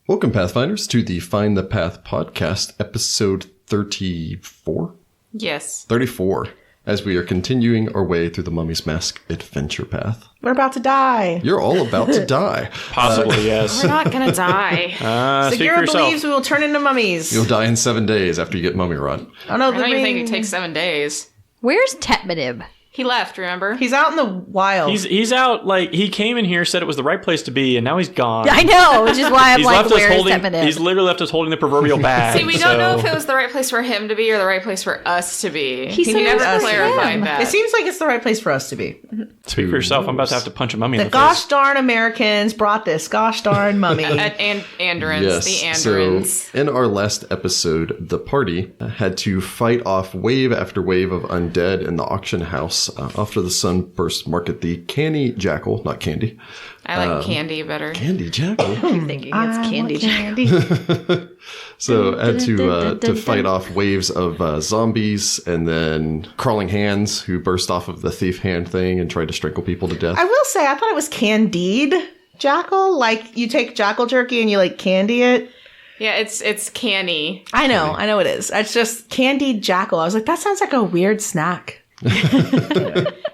Welcome, Pathfinders, to the Find the Path podcast, episode 34? Yes. 34, as we are continuing our way through the Mummy's Mask adventure path. We're about to die. You're all about to die. Possibly, yes. We're not going to die. Sagira believes we will turn into mummies. You'll die in 7 days after you get mummy rot. Oh, no, I don't even think it takes 7 days. Where's Tetmanib? He left, remember? He's out in the wild. He's out, like, he came in here, said it was the right place to be, and now he's gone. I know, which is why I'm like, where's Tetmanib? He's literally left us holding the proverbial bag. See, we don't know if it was the right place for him to be or the right place for us to be. He never said clarified that. It seems like it's the right place for us to be. Speak for yourself. I'm about to have to punch a mummy in The the gosh face. darn Americans brought this gosh darn mummy. And Andorans, Yes, the Andorans. so in our last episode, the party had to fight off wave after wave of undead in the auction house after the Sunburst Market. The Candy Jackal, not Candy. I like Candy better. Candy Jackal. I'm thinking it's Candy. So I had to fight off waves of zombies and then crawling hands who burst off of the thief hand thing and tried to strangle people to death. I will say, I thought it was candied jackal. Like, you take jackal jerky and you, like, candy it. Yeah, it's canny. I know it is. It's just candied jackal. I was like, that sounds like a weird snack.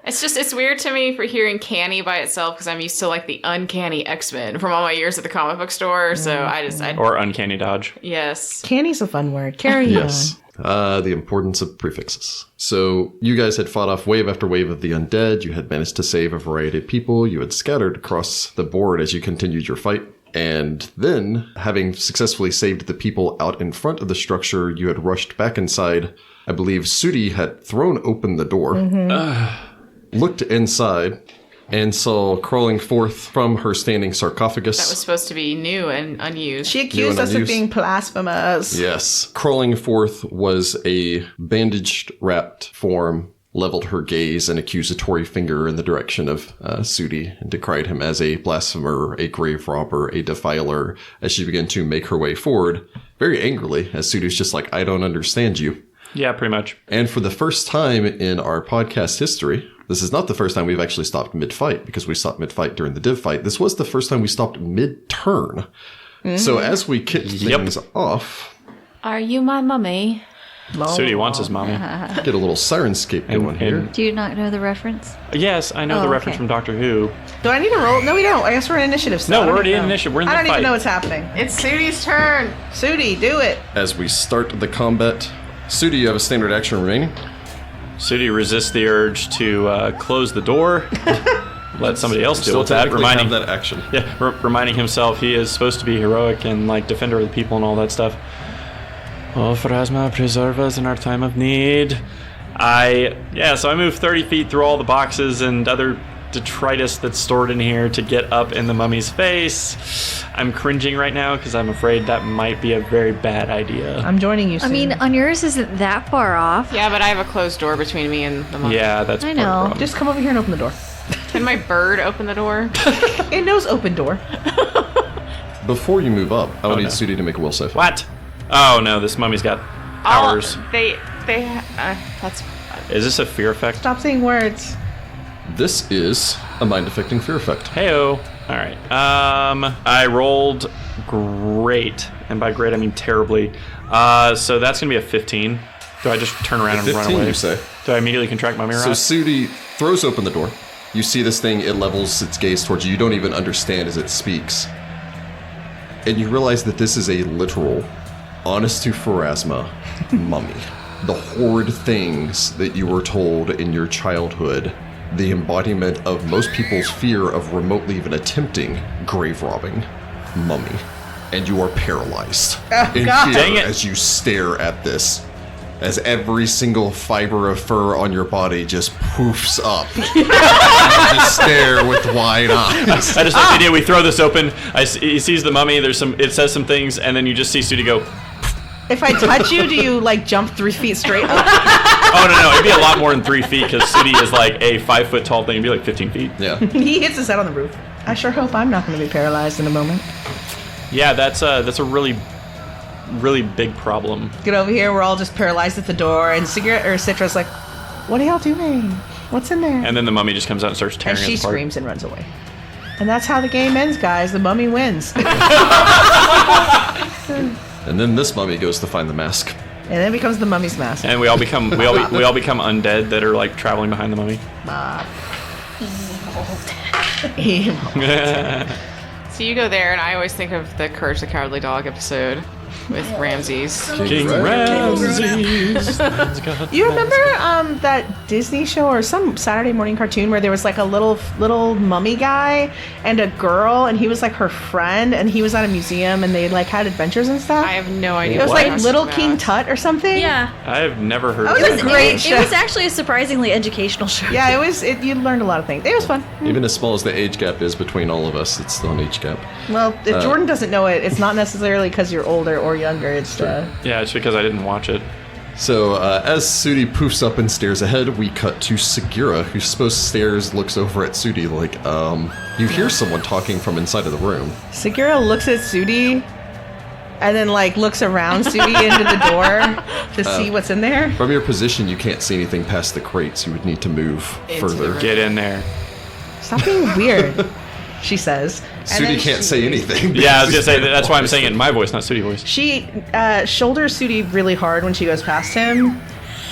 It's weird to me for hearing canny by itself because I'm used to like the uncanny X-Men from all my years at the comic book store. So I Or uncanny dodge. yes. Candy's a fun word. Carry Yes. The importance of prefixes. So you guys had fought off wave after wave of the undead. You had managed to save a variety of people. You had scattered across the board as you continued your fight. And then, having successfully saved the people out in front of the structure, you had rushed back inside. I believe Sudi had thrown open the door, looked inside, and saw crawling forth from her standing sarcophagus. That was supposed to be new and unused. She accused us of being blasphemous. Yes. Crawling forth was a bandaged, wrapped form, leveled her gaze and accusatory finger in the direction of Sudi and decried him as a blasphemer, a grave robber, a defiler, as she began to make her way forward, very angrily, as Sudi's just like, I don't understand you. Yeah, pretty much. And for the first time in our podcast history, this is not the first time we've actually stopped mid-fight, because we stopped mid-fight during the div fight. This was the first time we stopped mid-turn. So as we kick things off... Are you my mummy? Sudi wants his mommy. Get a little Sirenscape going here. Do you not know the reference? Yes, I know the reference from Doctor Who. Do I need to roll? No, we don't. I guess we're in initiative still. No, we're already in initiative. We're in the I don't fight. even know what's happening. It's Sudi's turn. Sudi, do it. As we start the combat, Sudi, you have a standard action remaining. Sudi resists the urge to close the door. Let somebody else deal with that. Reminding that action. Yeah, reminding himself he is supposed to be heroic and like defender of the people and all that stuff. Oh, Pharasma, preserve us in our time of need. So I move 30 feet through all the boxes and other detritus that's stored in here to get up in the mummy's face. I'm cringing right now because I'm afraid that might be a very bad idea. I'm joining you soon. I mean, Onuris isn't that far off. Yeah, but I have a closed door between me and the mummy. Yeah, that's I part of the know. problem. Just come over here and open the door. Can my bird open the door? It knows open door. Before you move up, I will need no. Sudi to make a will save. What? Oh no, this mummy's got powers. That's... Is this a fear effect? Stop saying words. This is a mind-affecting fear effect. Heyo. All right. I rolled great, and by great I mean terribly. So that's gonna be a 15. Do I just turn around and run 15, away? you say? Do I immediately contract mummy So rot? Sudi throws open the door. You see this thing, it levels its gaze towards you. You don't even understand as it speaks. And you realize that this is a literal, honest to Pharasma mummy. The horrid things that you were told in your childhood, the embodiment of most people's fear of remotely even attempting grave robbing mummy. And you are paralyzed in God. Dang fear it. as you stare at this. As every single fiber of fur on your body just poofs up. You just stare with wide eyes. I just like the idea we throw this open. He sees the mummy. It says some things, and then you just see Sudi go. If I touch you, do you, like, jump 3 feet straight up? Oh no, it'd be a lot more than 3 feet because Sudi is like a 5 foot tall thing. It'd be like 15 feet. Yeah. He hits his head on the roof. I sure hope I'm not going to be paralyzed in a moment. Yeah, that's a really big problem. Get over here. We're all just paralyzed at the door, and Citra's like, "What are y'all doing? What's in there?" And then the mummy just comes out and starts tearing And she us apart. screams and runs away. And that's how the game ends, guys. The mummy wins. And then this mummy goes to find the mask. And then it becomes the mummy's mask. And we all become we all become undead that are like traveling behind the mummy. So you go there, and I always think of the Courage the Cowardly Dog episode with Ramses. King Ramses. You remember that Disney show or some Saturday morning cartoon where there was like a little mummy guy and a girl, and he was like her friend, and he was at a museum, and they like had adventures and stuff? I have no idea. It was what like you're Little talking King about. Tut or something? Yeah. I have never heard Oh, of it was that. great. It was actually a surprisingly educational show. Yeah, it was. You learned a lot of things. It was fun. Even as small as the age gap is between all of us, it's still an age gap. Well, if Jordan doesn't know it, it's not necessarily because you're older or younger. It's Yeah, it's because I didn't watch it. So, as Sudi poofs up and stares ahead, we cut to Sagira, who suppose stares, looks over at Sudi like, you hear someone talking from inside of the room. Sagira looks at Sudi and then like looks around Sudi into the door to see what's in there. From your position, you can't see anything past the crates. You would need to move Into the further. room. Get in there. Stop being weird, she says. And Sudi then can't say anything. Yeah, I was gonna say that's why I'm saying it in my voice, not Sudi voice. She shoulders Sudi really hard when she goes past him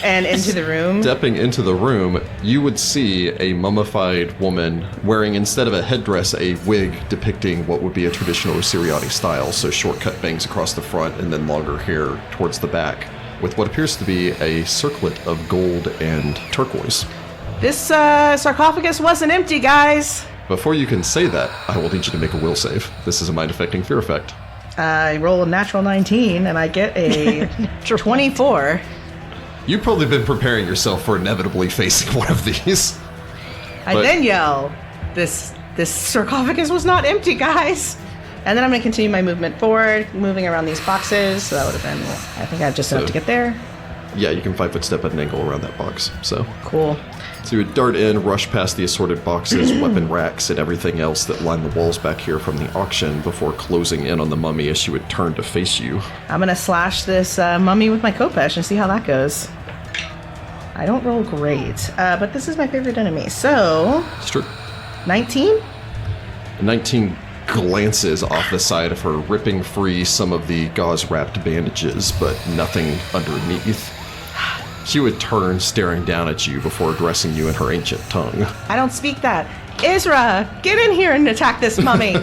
and into the room. Stepping into the room, you would see a mummified woman wearing, instead of a headdress, a wig depicting what would be a traditional Usiriati style, so short-cut bangs across the front and then longer hair towards the back, with what appears to be a circlet of gold and turquoise. This sarcophagus wasn't empty, guys. Before you can say that, I will need you to make a will save. This is a mind-affecting fear effect. I roll a natural 19 and I get a 24. You've probably been preparing yourself for inevitably facing one of these. I But- then yell, this sarcophagus was not empty, guys. And then I'm going to continue my movement forward, moving around these boxes. So that would have been, I think I have just enough to get there. Yeah, you can 5-foot step at an angle around that box, so... Cool. So you would dart in, rush past the assorted boxes, weapon racks, and everything else that line the walls back here from the auction before closing in on the mummy as she would turn to face you. I'm going to slash this mummy with my Kopesh and see how that goes. I don't roll great, but this is my favorite enemy. So, It's true. 19? 19 glances off the side of her, ripping free some of the gauze-wrapped bandages, but nothing underneath. She would turn, staring down at you before addressing you in her ancient tongue. I don't speak that. Isra, get in here and attack this mummy.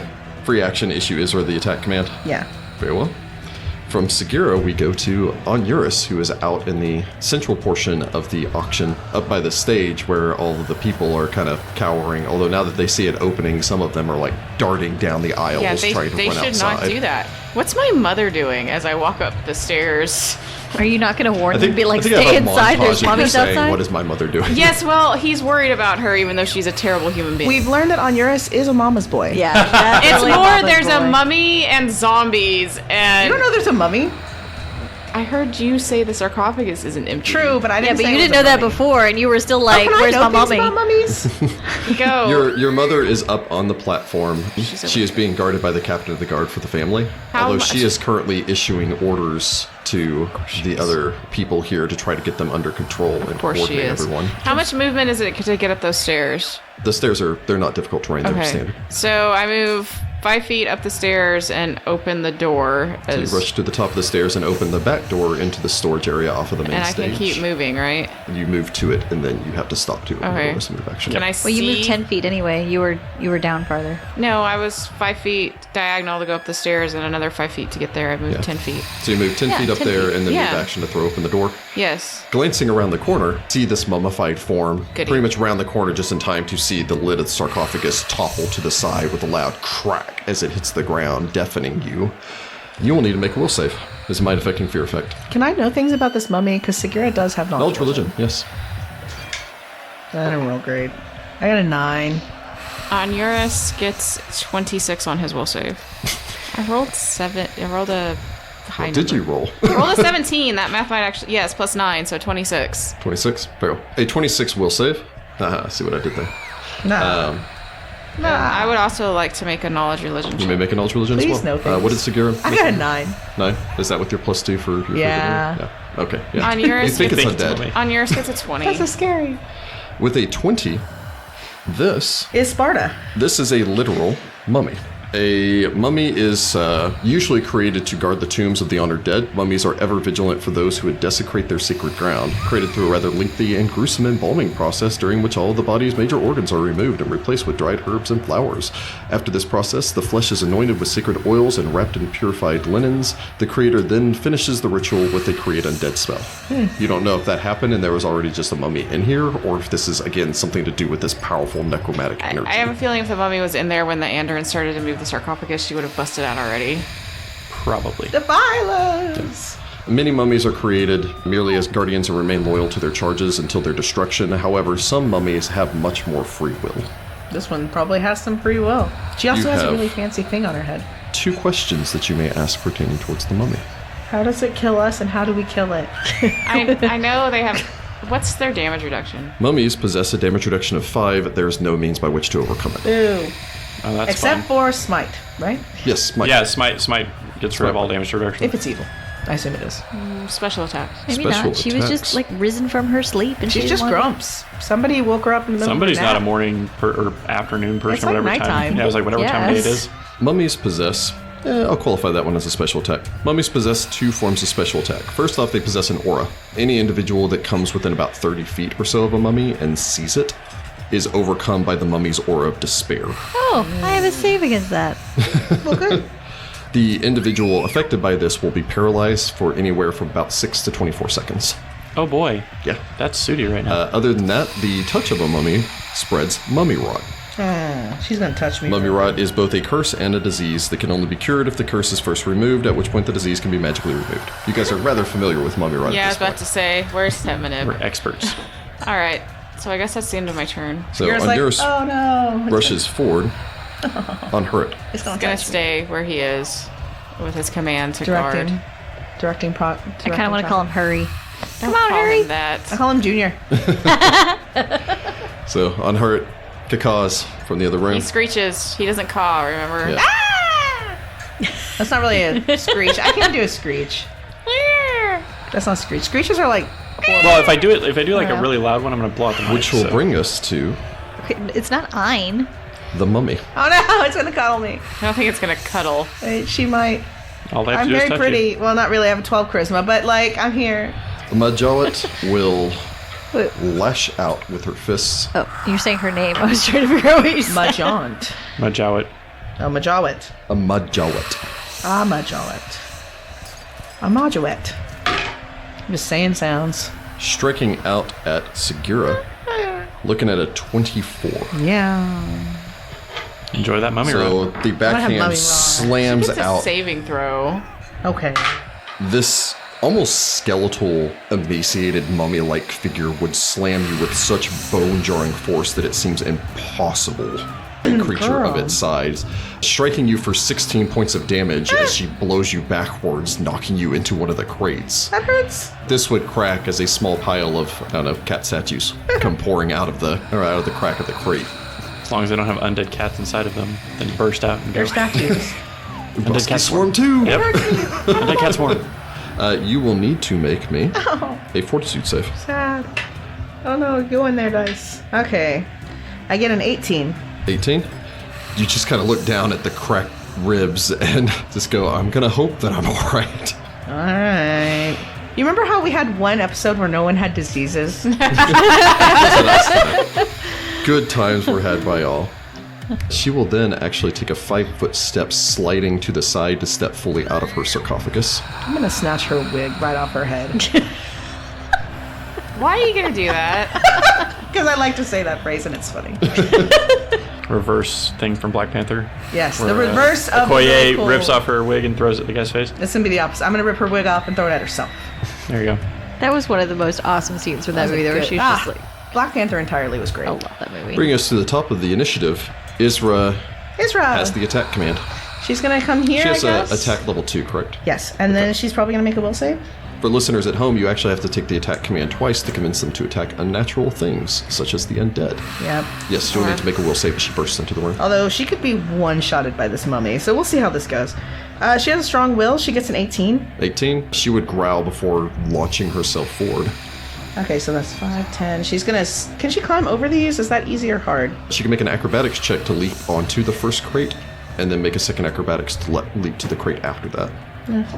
Free action, issue Isra the attack command. Yeah. Very well. From Sagira, we go to Onuris, who is out in the central portion of the auction, up by the stage where all of the people are kind of cowering. Although now that they see it opening, some of them are like darting down the aisles Yeah, trying to they run should outside. not do that. What's my mother doing as I walk up the stairs? Are you not going to warn I them think, be like, I think I stay have a inside, montage there's of you mummies saying, outside? what is my mother doing? Yes, well, he's worried about her even though she's a terrible human being. We've learned that Onuris is a mama's boy. Yeah, that's It's really more mama's there's a boy. mummy and zombies, and You don't know there's a mummy? I heard you say the sarcophagus isn't empty. True, but I Yeah, didn't but say you it was didn't a know that mummy. before, and you were still How like, can I where's know my things mummy? about mummies? Go. Your mother is up on the platform. She is being guarded by the captain of the guard for the family. How although much- she is currently issuing orders to the other people here to try to get them under control and Of course she coordinate is. everyone. How much movement is it to get up those stairs? The stairs they're not difficult terrain, they're Okay. standard. So I move 5 feet up the stairs and open the door. So you rush to the top of the stairs and open the back door into the storage area off of the main and I stage. can keep moving, right? You move to it, and then you have to stop to it. Okay. Bonus move action. Can I Well, see? you moved 10 feet anyway. You were down farther. No, I was 5 feet diagonal to go up the stairs and another 5 feet to get there. I moved Yeah. 10 feet. So you move 10 Yeah, feet up 10 there, feet. and then Yeah. move action to throw open the door. Yes. Glancing around the corner, see this mummified form. Goody. Pretty much around the corner, just in time to see the lid of the sarcophagus topple to the side with a loud crack as it hits the ground, deafening you. You will need to make a will save. This is a mind-affecting fear effect. Can I know things about this mummy? Because Sagira does have Knowledge religion, yes. I don't roll great. I got a 9. Onuris gets 26 on his will save. I rolled a high What did number. you roll? I rolled a 17. That math might actually... Yes, plus 9, so 26. 26? Fail. A 26 will save. I see what I did there. Nah. I would also like to make a knowledge religion You may check. make a knowledge religion Please as well. no thanks. What did Sagira I make? got a 9. 9? Is that with your +2 for your Yeah. Yeah. Okay. Yeah. On yours- You think I it's think it's undead. only- Onuris gets a 20. That's so scary. With a 20, This Is Sparta. is a literal mummy. A mummy is usually created to guard the tombs of the honored dead. Mummies are ever vigilant for those who would desecrate their sacred ground, created through a rather lengthy and gruesome embalming process during which all of the body's major organs are removed and replaced with dried herbs and flowers. After this process, the flesh is anointed with sacred oils and wrapped in purified linens. The creator then finishes the ritual with a create undead spell. You don't know if that happened and there was already just a mummy in here, or if this is, again, something to do with this powerful necromantic energy. I have a feeling if the mummy was in there when the Andaran started to move the sarcophagus, she would have busted out already. Probably. Defile us! Many mummies are created merely as guardians and remain loyal to their charges until their destruction. However, some mummies have much more free will. This one probably has some free will. She also You has a have- really fancy thing on her head. 2 questions that you may ask pertaining towards the mummy. How does it kill us and how do we kill it? I know they have... What's their damage reduction? Mummies possess a damage reduction of 5. There is no means by which to overcome it. Ooh. Oh, that's Except fine. for smite, right? Yes, Mike. Yeah, smite gets rid of all damage reduction. If it's evil. I assume it is. Special attacks. Maybe Special not. She was attacks. just like risen from her sleep, and she She's didn't just want- grumps. Somebody woke her up in the middle Somebody's of not a a nap. morning or afternoon person, It's or like whatever nighttime. time. Yeah, I was like, whatever time of day it Yes. is. Mummies possess... I'll qualify that one as a special attack. Mummies possess 2 forms of special attack. First off, they possess an aura. Any individual that comes within about 30 feet or so of a mummy and sees it is overcome by the mummy's aura of despair. Oh, I have a save against that. Well, good. The individual affected by this will be paralyzed for anywhere from about 6 to 24 seconds. Oh boy, Yeah. that's Sudi right now. Other than that, the touch of a mummy spreads mummy rot. She's gonna touch me. Mummy rot is both a curse and a disease that can only be cured if the curse is first removed, at which point the disease can be magically removed. You guys are rather familiar with mummy rot Yeah, I at was this about point. to say, where's We're Tetmanib? experts. Alright, so I guess that's the end of my turn. So You're like, Onuris oh no. rushes forward on Hurt. It's gonna He's gonna touch me. stay where he is with his command to Directing. guard. Directing I kind of want to call him Hurry. Don't Come on, call Harry. him that. I call him Junior. So on Hurt, Kakaz from the other room. He screeches. He doesn't caw, remember? Yeah. That's not really a screech. I can't do a screech. That's not a screech. Screeches are like Well, if I do like a really loud one, I'm gonna blow out the mic. Which will so- bring us to It's not Ein. the mummy. oh no, it's gonna cuddle me. I don't think it's gonna cuddle. She might. All they have I'm to do is very touch pretty. you. Well, not really. I have a 12 charisma, but like I'm here. Majowit will What? lash out with her fists. Oh, you're saying her name. I was trying to figure out what you said. Majaunt. Majowit. Oh, Majawit. A Majowit. Ah, Majawit. A Majawit. I'm just saying sounds. Striking out at Sagira. Looking at a 24. Yeah. Enjoy that mummy So run. the have backhand mummy rod. slams It's a out. saving throw. Okay. This almost skeletal, emaciated mummy-like figure would slam you with such bone-jarring force that it seems impossible. A creature of Girl. its size, striking you for 16 points of damage as she blows you backwards, knocking you into one of the crates. That hurts. This would crack as a small pile of, I don't know, cat statues come pouring out of the crack of the crate. As long as they don't have undead cats inside of them, then burst out and go. They're statues. Musky cat swarm too. Yep. Undead cat swarm. You will need to make me a fortitude save. Sad. Oh no, go in there, dice. Okay. I get an 18. 18. You just kind of look down at the cracked ribs and just go, I'm going to hope that I'm all right. Alright. You remember how we had one episode where no one had diseases? Good times were had by all. She will then actually take a 5-foot step, sliding to the side to step fully out of her sarcophagus. I'm gonna snatch her wig right off her head. Why are you gonna do that? Because I like to say that phrase and it's funny. Reverse thing from Black Panther. Yes, the Where, reverse of Okoye the rips off her wig and throws it at the guy's face. It's gonna be the opposite. I'm gonna rip her wig off and throw it at herself. There you go. That was one of the most awesome scenes from that movie. There, where she was just like, Black Panther entirely was great. I love that movie. Bring us to the top of the initiative. Isra Isra. has the attack command. She's gonna come here. She has I guess. attack level 2, correct? Yes, and then she's probably gonna make a will save. For listeners at home, you actually have to take the attack command twice to convince them to attack unnatural things, such as the undead. Yep. Yes, you'll need to make a will save as she bursts into the room. Although she could be one-shotted by this mummy, so we'll see how this goes. She has a strong will. She gets an 18. 18. She would growl before launching herself forward. Okay, so that's 5, 10. She's gonna... Can she climb over these? Is that easy or hard? She can make an acrobatics check to leap onto the first crate, and then make a second acrobatics to leap to the crate after that.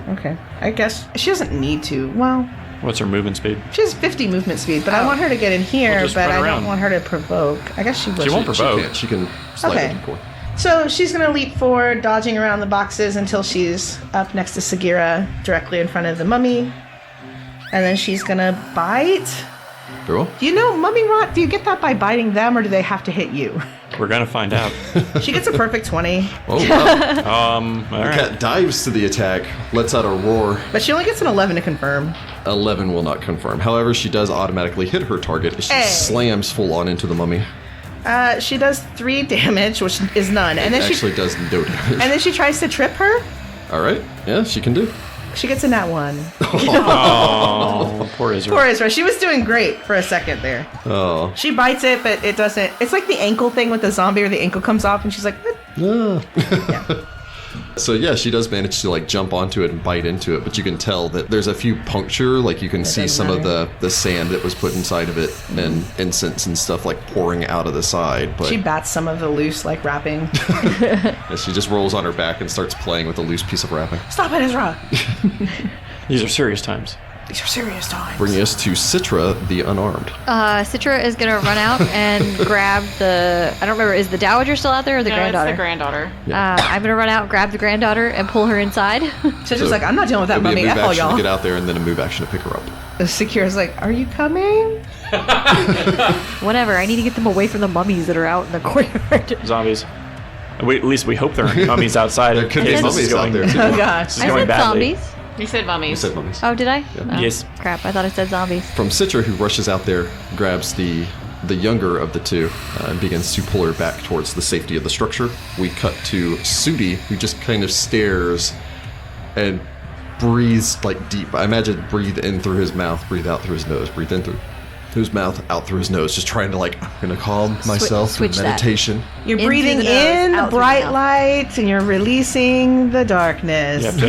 Okay. I guess she doesn't need to. Well, What's her movement speed? she has 50 movement speed, but I want her to get in here, We'll just but run I around. don't want her to provoke. I guess she would. She won't provoke. She can slide Okay. it forward. So she's going to leap forward, dodging around the boxes until she's up next to Sagira, directly in front of the mummy. And then she's going to bite. Very well. Do you know mummy rot? Do you get that by biting them, or do they have to hit you? We're gonna find out. She gets a perfect 20, Oh, wow. All The right. cat dives to the attack, lets out a roar. but she only gets an 11 to confirm. 11 will not confirm. However, she does automatically hit her target as she Hey. slams full on into the mummy. She does 3 damage, which is none. And then Actually does no damage. and then she tries to trip her. All right. Yeah, she can do. She gets a nat 1. Oh, poor Israel. Poor Israel. She was doing great for a second there. Oh. She bites it, but it doesn't. It's like the ankle thing with the zombie where the ankle comes off and she's like, "What?" So yeah, she does manage to like jump onto it and bite into it, but you can tell that there's a few puncture, like you can see doesn't some of matter. the sand that was put inside of it and incense and stuff like pouring out of the side. But She bats some of the loose, like, wrapping. as she just rolls on her back and starts playing with a loose piece of wrapping. Stop it, Ezra. These are serious times. These are serious times. Bringing us to Sitra, the unarmed. Sitra is gonna run out and grab the. I don't remember. Is the dowager still out there or the No, granddaughter? it's the granddaughter. I'm gonna run out, grab the granddaughter, and pull her inside. So just like, I'm not dealing with that It'll be mummy. a move F all action to get y'all. out there and then a move action to pick her up. Sakira's like, are you coming? Whatever. I need to get them away from the mummies that are out in the courtyard. Zombies. At least we hope there are mummies outside. There could be This is mummies out going- there too. Oh, gosh. This is I going said badly. zombies. You said You mummies. said mummies. Oh, did I? Oh, Yes. Crap. I thought I said zombies. From Sitra, who rushes out there, grabs the younger of the two, and begins to pull her back towards the safety of the structure. We cut to Sudi, who just kind of stares and breathes like deep. I imagine breathe in through his mouth, breathe out through his nose, breathe in through his mouth, out through his nose, just trying to like, I'm gonna calm myself through switch that. meditation. You're In breathing through the nose, in the out through the bright mouth. light, and you're releasing the darkness. You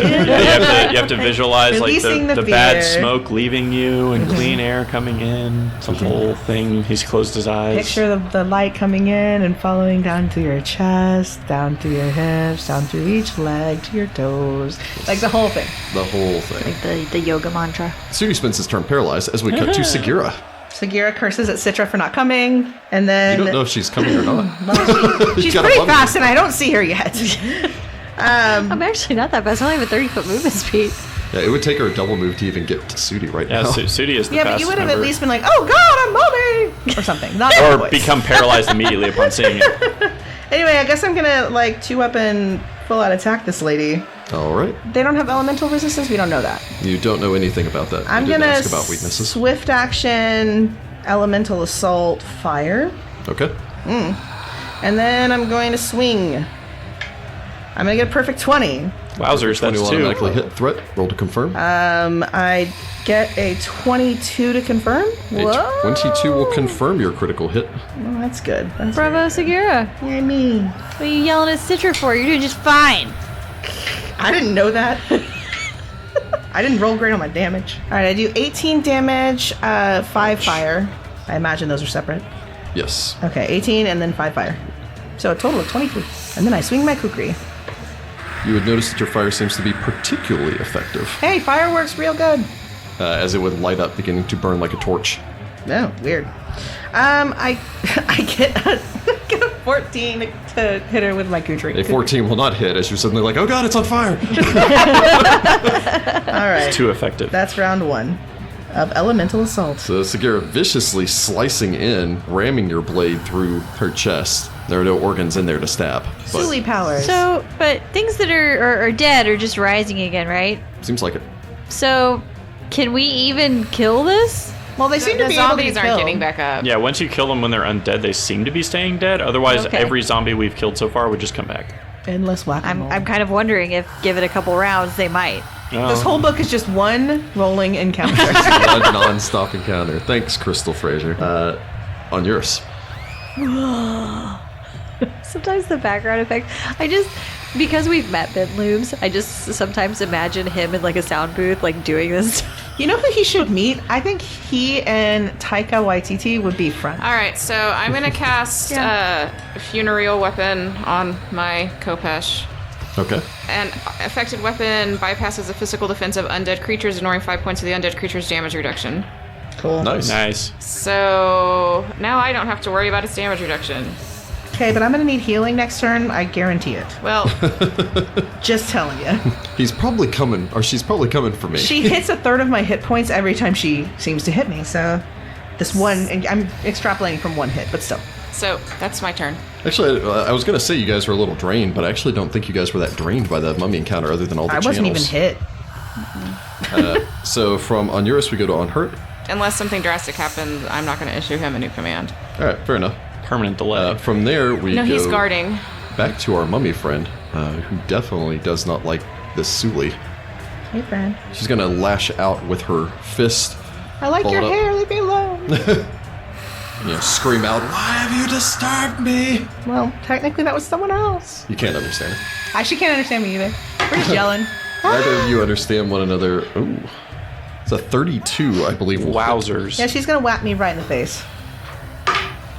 have to visualize like Releasing the the bad fear. smoke leaving you and clean air coming in. It's a whole thing. He's closed his eyes. Picture the light coming in and following down through your chest, down through your hips, down through each leg to your toes. Like the whole thing. The whole thing. Like the yoga mantra. Sudi spends his turn paralyzed as we cut to Sagira. Sagira curses at Sitra for not coming, and then You don't know if she's coming or not. she's got a pretty bump. fast, and I don't see her yet. I'm actually not that fast. I only have a 30-foot movement speed. Yeah, it would take her a double move to even get to Sudi right Yeah, now. Sudi is the Yeah, but fastest you would have at member. least been like, "Oh God, I'm mommy," or something. Not that Or voice. become paralyzed immediately upon seeing it. Anyway, I guess I'm gonna like 2-up and full out attack this lady. All right. They don't have elemental resistance. We don't know that. You don't know anything about that. I'm you didn't gonna ask about weaknesses. swift action, elemental assault, fire, Okay. and then I'm going to swing. I'm gonna get a perfect 20. Wowzers, 20 that's will two. automatically hit threat. Roll to confirm. I get a 22 to confirm. A 22 will confirm your critical hit. Oh, that's good. That's Bravo, Sagira. Yay, me. What are you yelling at Sitra for? You're doing just fine. I didn't know that. I didn't roll great on my damage. All right, I do 18 damage, 5 fire. I imagine those are separate. Yes. Okay, 18 and then 5 fire. So a total of 23. And then I swing my kukri. You would notice that your fire seems to be particularly effective, Hey, fire works real good. as it would light up, beginning to burn like a torch. Oh, weird. I get a, get a 14 to hit her with my kukri. A 14 will not hit, as you're suddenly like, oh god, it's on fire! All right, Too effective. that's round 1 of elemental assault. So Sagira viciously slicing in, ramming your blade through her chest. There are no organs in there to stab. But Suli powers. So, but things that are dead are just rising again, right? seems like it. So, can we even kill this? well, they seem to The be able to zombies be aren't killed. getting back up. Yeah, once you kill them when they're undead, they seem to be staying dead. Otherwise, Okay. every zombie we've killed so far would just come back. Endless whack-a-mole. I'm kind of wondering if, give it a couple rounds, they might. This whole book is just one rolling encounter. One non-stop encounter. Thanks, Crystal Fraser. Onuris. Sometimes the background effect, because we've met Ben Looms, I just sometimes imagine him in like a sound booth, like doing this. You know who he should meet? I think he and Taika Waititi would be friends. All right, so I'm going to cast Funereal Weapon on my Kopesh. Okay. An affected weapon bypasses the physical defense of undead creatures, ignoring 5 points of the undead creature's damage reduction. Cool. Nice. So now I don't have to worry about its damage reduction. Okay, but I'm going to need healing next turn. I guarantee it. Well, Just telling you. He's probably coming, or she's probably coming for me. She hits a third of my hit points every time she seems to hit me, so this one, and I'm extrapolating from one hit, but still. so that's my turn. Actually, I was going to say you guys were a little drained, but I actually don't think you guys were that drained by the mummy encounter other than all the I wasn't even channels. hit. So from Onuris, we go to Unhurt. Unless something drastic happens, I'm not going to issue him a new command. All right, fair enough. Permanent delay. From there, we No, go he's guarding. back to our mummy friend, who definitely does not like this Suli. Hey, friend. She's going to lash out with her fist. I like Hold your up. hair. Leave me alone. Scream out, "Why have you disturbed me?" Well, technically that was someone else. You can't understand it. She can't understand me either. We're just yelling. Neither of you understand one another. Ooh. It's a 32, I believe. will hit. Wowzers. Yeah, she's gonna whack me right in the face.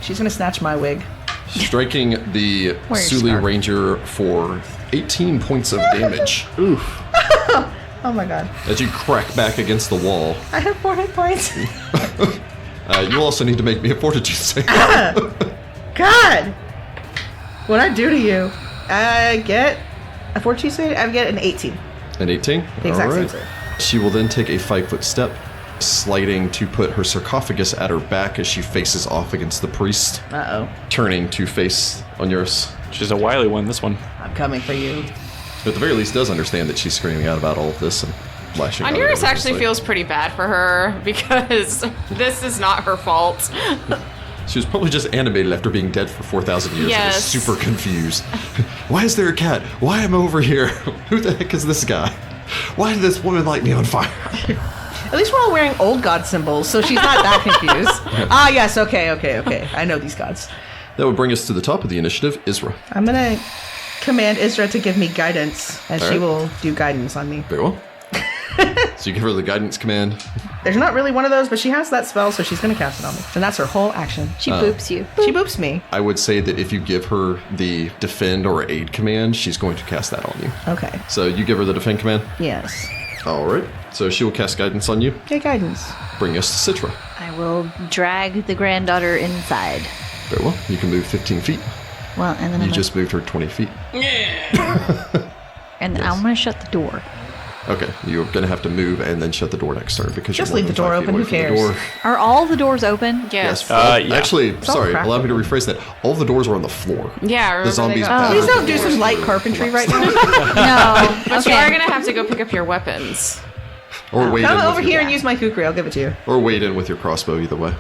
She's gonna snatch my wig. Striking the your Suli scarf. Ranger for 18 points of damage. Oof. Oh my god. As you crack back against the wall. I have 4 hit points. You also need to make me a fortitude save. God! What'd I do to you? I get a 14 save? I get an 18. An 18? The exact same Alright. save. She will then take a 5-foot step, sliding to put her sarcophagus at her back as she faces off against the priest, Uh-oh. turning to face Onuris. She's a wily one, this one. I'm coming for you. But at the very least, does understand that she's screaming out about all of this and lashing out. at Onuris everyone. actually It's like- feels pretty bad for her because this is not her fault. She was probably just animated after being dead for 4,000 years. Yes. And was super confused. Why is there a cat? Why am I over here? Who the heck is this guy? Why did this woman light me on fire? At least we're all wearing old god symbols, so she's not that confused. Yes, okay. I know these gods. That would bring us to the top of the initiative, Isra. I'm gonna command Isra to give me guidance, and she Alright. will do guidance on me. Very well. So you give her the guidance command. There's not really one of those, but she has that spell, so she's gonna cast it on me. And that's her whole action. She boops you. She boops me. I would say that if you give her the defend or aid command, she's going to cast that on you. Okay. So you give her the defend command. Yes. All right. So she will cast guidance on you. Get guidance. Bring us to Sitra. I will drag the granddaughter inside. Very well. You can move 15 feet. Well, and then You I'm just moved her 20 feet. and I'm gonna shut the door. Okay. You're going to have to move and then shut the door next turn because Just you're more leave the than door 5 feet open, away who from the cares? door. Are all the doors open? Yes. Yeah. Actually, all sorry. cracked Allow me to open. rephrase that. All the doors are on the floor. Yeah, remember The zombies. they got- battered Please don't the do doors some light were carpentry right collapsed. now. No. But you are going to have to go pick up your weapons. Or wade in Come with over your- here and use my kukri. I'll give it to you. Or wade in with your crossbow, either way.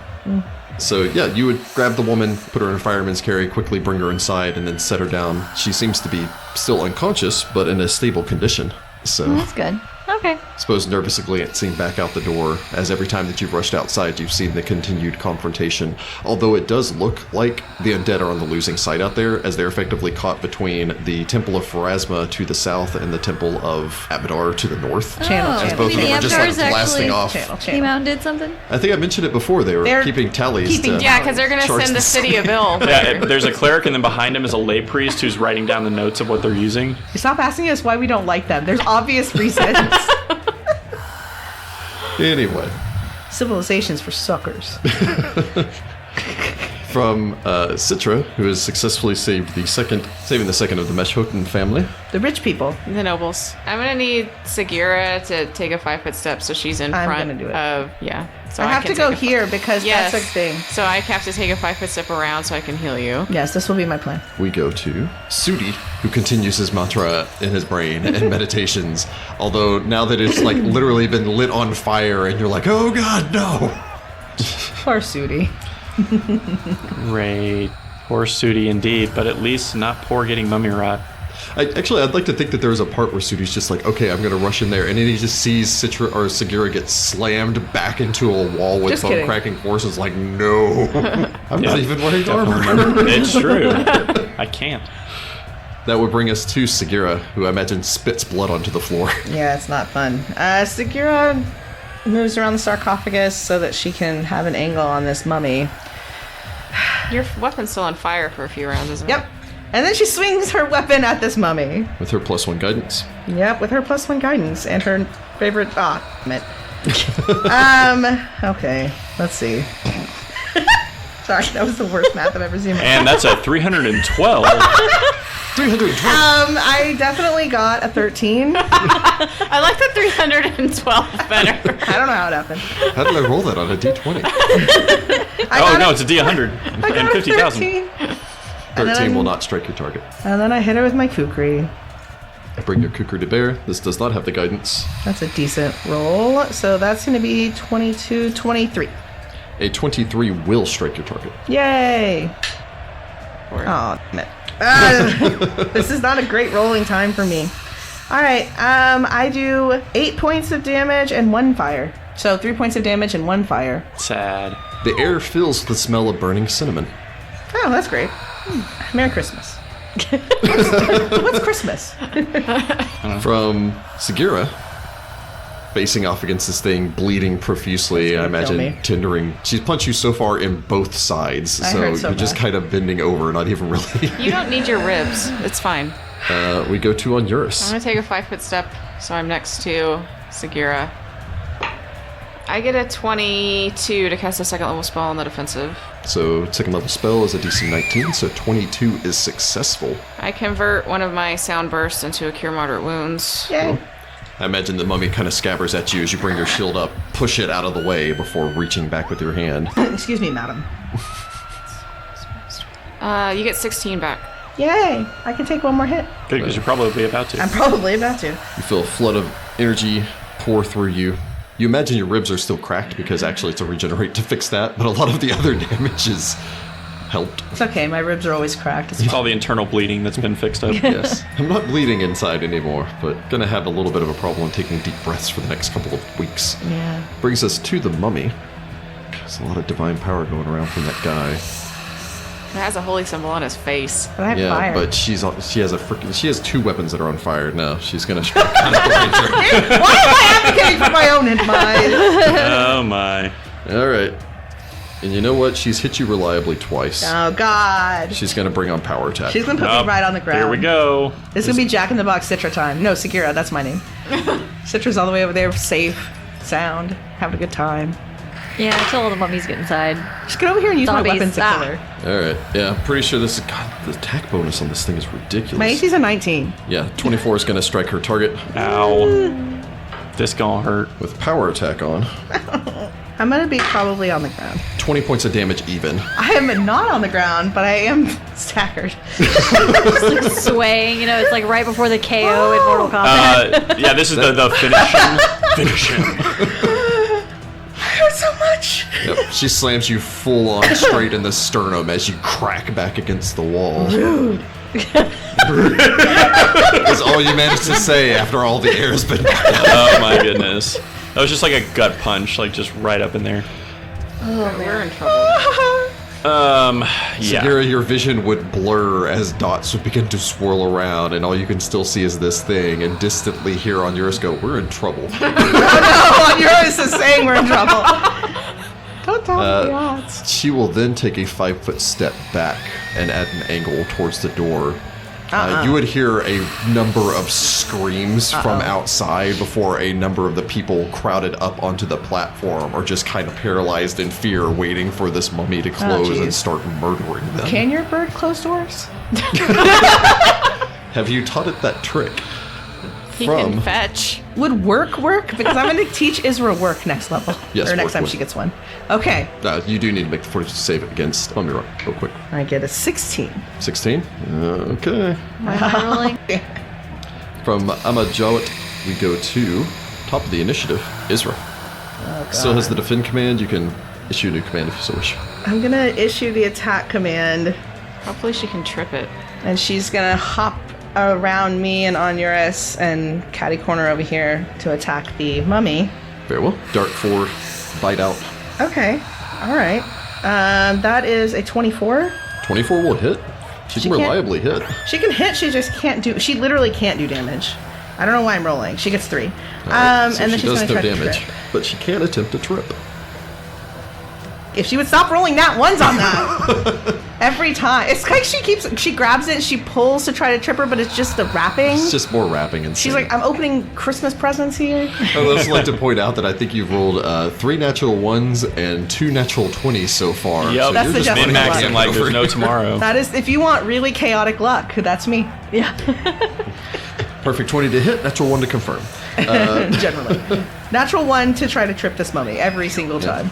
So, yeah, you would grab the woman, put her in a fireman's carry, quickly bring her inside, and then set her down. She seems to be still unconscious, but in a stable condition. So, That's good. Okay. I suppose nervously glancing back out the door, as every time that you've rushed outside, you've seen the continued confrontation. Although it does look like the undead are on the losing side out there, as they're effectively caught between the Temple of Pharasma to the south and the Temple of Abadar to the north. Channel, As channel. both of The them are just Abadars like blasting actually off. Channel, came channel. out and did something. I think I mentioned it before. They were They're keeping tallies. keeping to Yeah, because they're going to charge send the the city a bill. Yeah, there's a cleric, and then behind him is a lay priest who's writing down the notes of what they're using. Stop asking us why we don't like them. There's obvious reasons. Anyway, Civilization's for suckers. from Sitra, who has successfully saving the second of the Meshhoten family. The rich people. The nobles. I'm going to need Sagira to take a 5-foot step so she's in I'm front gonna do it. of... Yeah. So I have can to go take a- here because Yes. that's a thing. So I have to take a 5-foot step around so I can heal you. Yes, this will be my plan. We go to Sudi, who continues his mantra in his brain and meditations. Although now that it's like literally been lit on fire, and you're like, oh god, no! Poor Sudi. Great. Poor Sudi indeed, but at least not poor getting mummy rot. I'd like to think that there was a part where Sudi's just like, okay, I'm gonna rush in there, and then he just sees Sitra or Sagira get slammed back into a wall with Just kidding. bone-cracking force. It's like, no, I'm not even wearing armor. It's true. I can't. That would bring us to Sagira, who I imagine spits blood onto the floor. Yeah, it's not fun. Sagira moves around the sarcophagus so that she can have an angle on this mummy. Your weapon's still on fire for a few rounds, isn't it? Yep. And then she swings her weapon at this mummy. With her +1 guidance. Yep, with her +1 guidance and her favorite. Okay, let's see. Sorry, that was the worst math I've ever seen. And that's a 312. 312. I definitely got a 13. I like the 312 better. I don't know how it happened. How did I roll that on a d20? It's a D100 and 50,000. 13 will not strike your target. And then I hit her with my kukri. Bring your kukri to bear. This does not have the guidance. That's a decent roll. So that's going to be 22, 23. A 23 will strike your target. Yay! Oh, damn it. This is not a great rolling time for me. All right, I do 8 points of damage and 1 fire. So 3 points of damage and 1 fire. Sad. The air fills with the smell of burning cinnamon. Oh, that's great. Merry Christmas. What's Christmas? From Sagira, facing off against this thing, bleeding profusely, I That's gonna kill imagine me. tendering. She's punched you so far in both sides, I so hurt so you're just bad. kind of bending over, not even really. You don't need your ribs. It's fine. We go to I'm Onuris. gonna take a 5-foot step, so I'm next to Sagira. I get a 22 to cast a second level spell on the defensive. So second level spell is a DC 19, so 22 is successful. I convert one of my sound bursts into a cure moderate wounds. Yay. I imagine the mummy kind of scabbers at you as you bring your shield up, push it out of the way before reaching back with your hand. Excuse me, madam. You get 16 back. Yay! I can take one more hit. Good, because you're probably about to. I'm probably about to. You feel a flood of energy pour through you. You imagine your ribs are still cracked because actually it's a regenerate to fix that, but a lot of the other damage is helped. It's okay, my ribs are always cracked. It's It's all the internal bleeding that's been fixed up. Yes. I'm not bleeding inside anymore, but gonna have a little bit of a problem taking deep breaths for the next couple of weeks. Yeah. Brings us to the mummy. There's a lot of divine power going around from that guy. It has a holy symbol on his face. But I have Yeah, fire. but she has 2 weapons that are on fire. No, she's gonna strike kind of behind her. Why am I advocating for my own demise? Oh my. All right. And you know what? She's hit you reliably twice. Oh, God. She's gonna bring on power attack. She's going to put Oh, me right on the ground. Here we go. This is going to be Jack in the Box Sitra time. No, Sagira, that's my name. Citra's all the way over there, safe, sound, having a good time. Yeah, until all the mummies get inside. Just get over here and use Zombies. my weapons to kill her. All right. Yeah, I'm pretty sure this is. God, the attack bonus on this thing is ridiculous. My AC's a 19. Yeah, 24 is gonna strike her target Ow. This gonna hurt. with power attack on. I'm going to be probably on the ground. 20 points of damage even. I am not on the ground, but I am staggered. Just like swaying, you know, it's like right before the KO in Mortal Kombat. Yeah, this is the finish him. Finish him. I hurt so much. Yep, she slams you full on straight in the sternum as you crack back against the wall. That's all you managed to say after all the air has been knocked out. Oh my goodness. That was just like a gut punch, like just right up in there. We're in trouble. Yeah. Sagira, your vision would blur as dots would begin to swirl around, and all you can still see is this thing, and distantly hear Onuris go, "We're in trouble." Oh, Onuris is saying we're in trouble. Don't tell me the odds. She will then take a 5-foot step back and at an angle towards the door. You would hear a number of screams from outside before a number of the people crowded up onto the platform are just kind of paralyzed in fear, waiting for this mummy to close and jeez. start murdering them. Can your bird close doors? Have you taught it that trick? He From- can fetch. Would work? Because I'm going to teach Isra work next level. Yes, or next work time would. she gets one. Okay. You do need to make the fortitude save against Onuris real quick. I get a 16. 16? Okay. Why am I rolling? From Amajawat, we go to top of the initiative, Isra. Still has the defend command. You can issue a new command if you so wish. I'm going to issue the attack command, Hopefully she can trip it. and she's going to hop around me and Onuris and catty corner over here to attack the mummy. Very well. Dart 4, bite out. Okay. All right. That is a 24. 24 will hit. She can can't- reliably hit. She can hit, she just can't do... She literally can't do damage. I don't know why I'm rolling. She gets 3. Alright, so and then she she's does going to no try to damage, trip. but she can attempt to trip. If she would stop rolling nat ones on that every time. It's like she grabs it, she pulls to try to trip her, but it's just the wrapping. It's just more wrapping and She's like, I'm opening Christmas presents here. I would also like to point out that I think you've rolled 3 natural 1s and 2 natural 20s so far. Yep. So That's you're the just Justin putting Min-maxing it like over. there's no tomorrow. That is, if you want really chaotic luck, that's me. Yeah. Perfect 20 to hit, natural 1 to confirm. Generally. Natural 1 to try to trip this mummy every single time.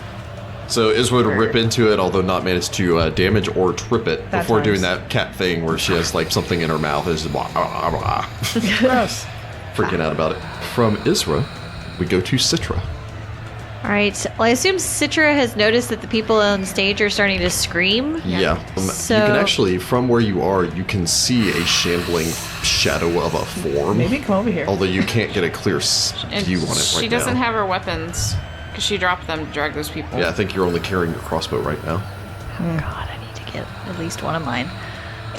So Isra to rip into it, although not manage to damage or trip it That before times. doing that cat thing where she has like something in her mouth. Is blah, blah, blah. Gross. Freaking out about it. From Isra, we go to Sitra. All right. Well, I assume Sitra has noticed that the people on stage are starting to scream. Yeah. So- you can actually, from where you are, you can see a shambling shadow of a form. Maybe come over here. Although you can't get a clear And view on it right now. she doesn't have her weapons because she dropped them to drag those people. Yeah, I think you're only carrying your crossbow right now. God, I need to get at least one of mine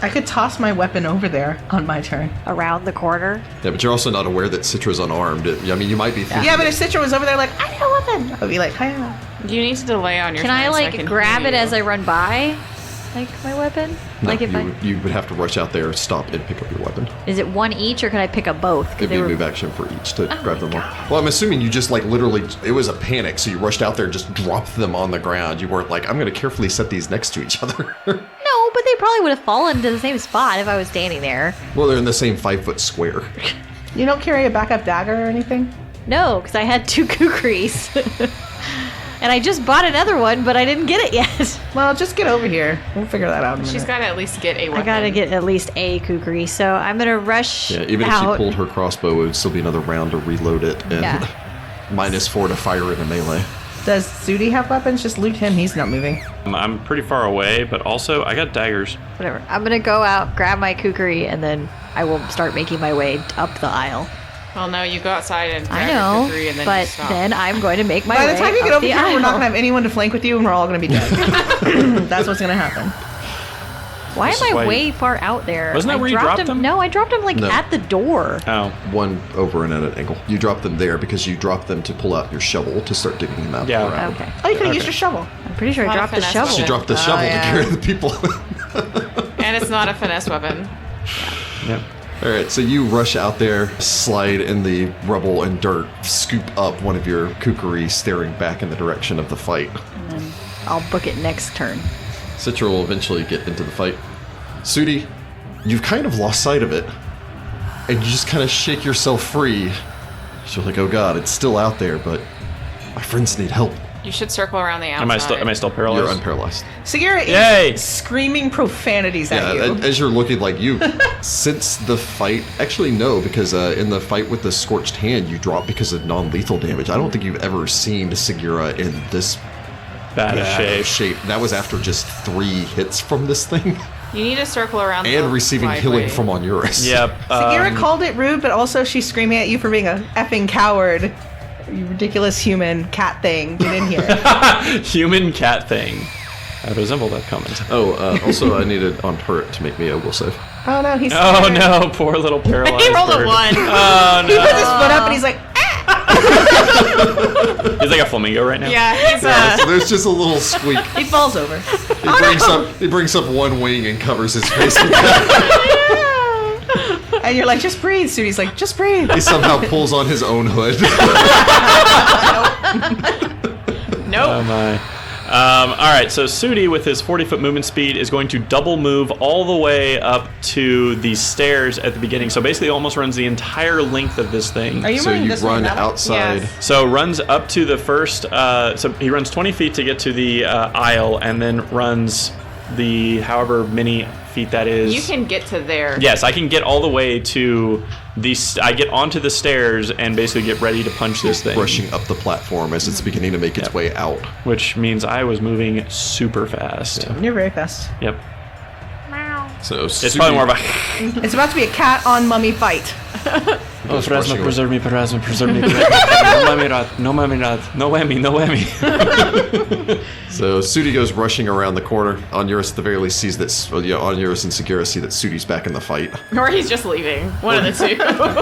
I could toss my weapon over there on my turn. around the corner. Yeah, but you're also not aware that Citra's unarmed. I mean, you might be thinking... Yeah, but if Citra was over there like, I need a weapon, I'd be like, hiya. You need to delay on your Can I turn so like can grab heal it you. as I run by, like my weapon? No, Like if you would have to rush out there, stop, and pick up your weapon. is it one each, or can I pick up both? 'Cause It'd they be a were- move action for each to Oh grab my them all. God. Well, I'm assuming you just like literally, it was a panic, so you rushed out there and just dropped them on the ground. You weren't like, I'm going to carefully set these next to each other. No, but they probably would have fallen to the same spot if I was standing there. Well, they're in the same 5-foot square. You don't carry a backup dagger or anything? No, because I had 2 kukris. And I just bought another one, but I didn't get it yet. Well, just get over here. We'll figure that out in a minute. She's got to at least get a weapon. I gotta get at least a kukri, so I'm gonna rush Yeah, even out. if she pulled her crossbow, it would still be another round to reload it, and Yeah. -4 to fire in a melee. Does Sudi have weapons? Just loot him. He's not moving. I'm pretty far away, but also I got daggers. Whatever. I'm gonna go out, grab my kukri, and then I will start making my way up the aisle. Well, no, you go outside and I grab know, your kukri and then you but stop. then I'm going to make my By way the time you get up over the here, aisle. we're not going to have anyone to flank with you, and we're all going to be dead. That's what's going to happen. Why This am is I why you- way far out there? Wasn't that I where you dropped him? them? No, I dropped them like No. at the door. Oh, One over and at an angle. You drop them there because you drop them to pull out your shovel to start digging them out. Yeah. around. Okay. Oh, you could have used your shovel. I'm pretty sure I Not a dropped the finesse shovel. She dropped the Oh, shovel yeah. to carry the people. And it's not a finesse weapon. yep. All right, so you rush out there, slide in the rubble and dirt, scoop up one of your kukri, staring back in the direction of the fight. I'll book it next turn. Citra will eventually get into the fight. Sudi, you've kind of lost sight of it, and you just kind of shake yourself free. You're like, oh god, it's still out there, but my friends need help. You should circle around the outside. Am I still paralyzed? You're unparalyzed. Sagira Yay! is screaming profanities at Yeah, you. as you're looking like you, since the fight, actually no, because in the fight with the scorched hand, you drop because of non-lethal damage. I don't think you've ever seen Sagira in this Bad bad shape. That was after just 3 hits from this thing, You need to circle around the and receiving healing driveway. from Onuris. Yep. Sagira called it rude, but also she's screaming at you for being a effing coward. You ridiculous human cat thing. Get in here. Human cat thing. I resemble that comment. Oh, also I needed on turret to make me a will save. Oh no, he's Oh scared. no, poor little paralyzed He rolled bird. a 1. Oh He put his no. foot up and he's like, He's like a flamingo right now. Yeah, he's So there's just a little squeak. he falls over. He brings up one wing and covers his face with that. And you're like, just breathe, Sudi's like, just breathe. He somehow pulls on his own hood. nope. Oh my. All right, so Sudi, with his 40-foot movement speed, is going to double move all the way up to the stairs at the beginning. So basically, almost runs the entire length of this thing. Are you So running you this way run now? outside. Yes. So runs up to the first. So he runs 20 feet to get to the aisle, and then runs the however many feet that is. You can get to there. Yes, I can get all the way to the. I get onto the stairs and basically get ready to punch this thing. Rushing up the platform as it's beginning to make its way out. Which means I was moving super fast. You're very fast. Yep. So It's probably more of a. It's about to be a cat on mummy fight. Oh, Pharasma, preserve me, Pharasma, preserve me. No whammy. So Sudi goes rushing around the corner. Onuris at the very least sees that, Onuris and Sagira see that Sudi's back in the fight. Or he's just leaving. One of the two.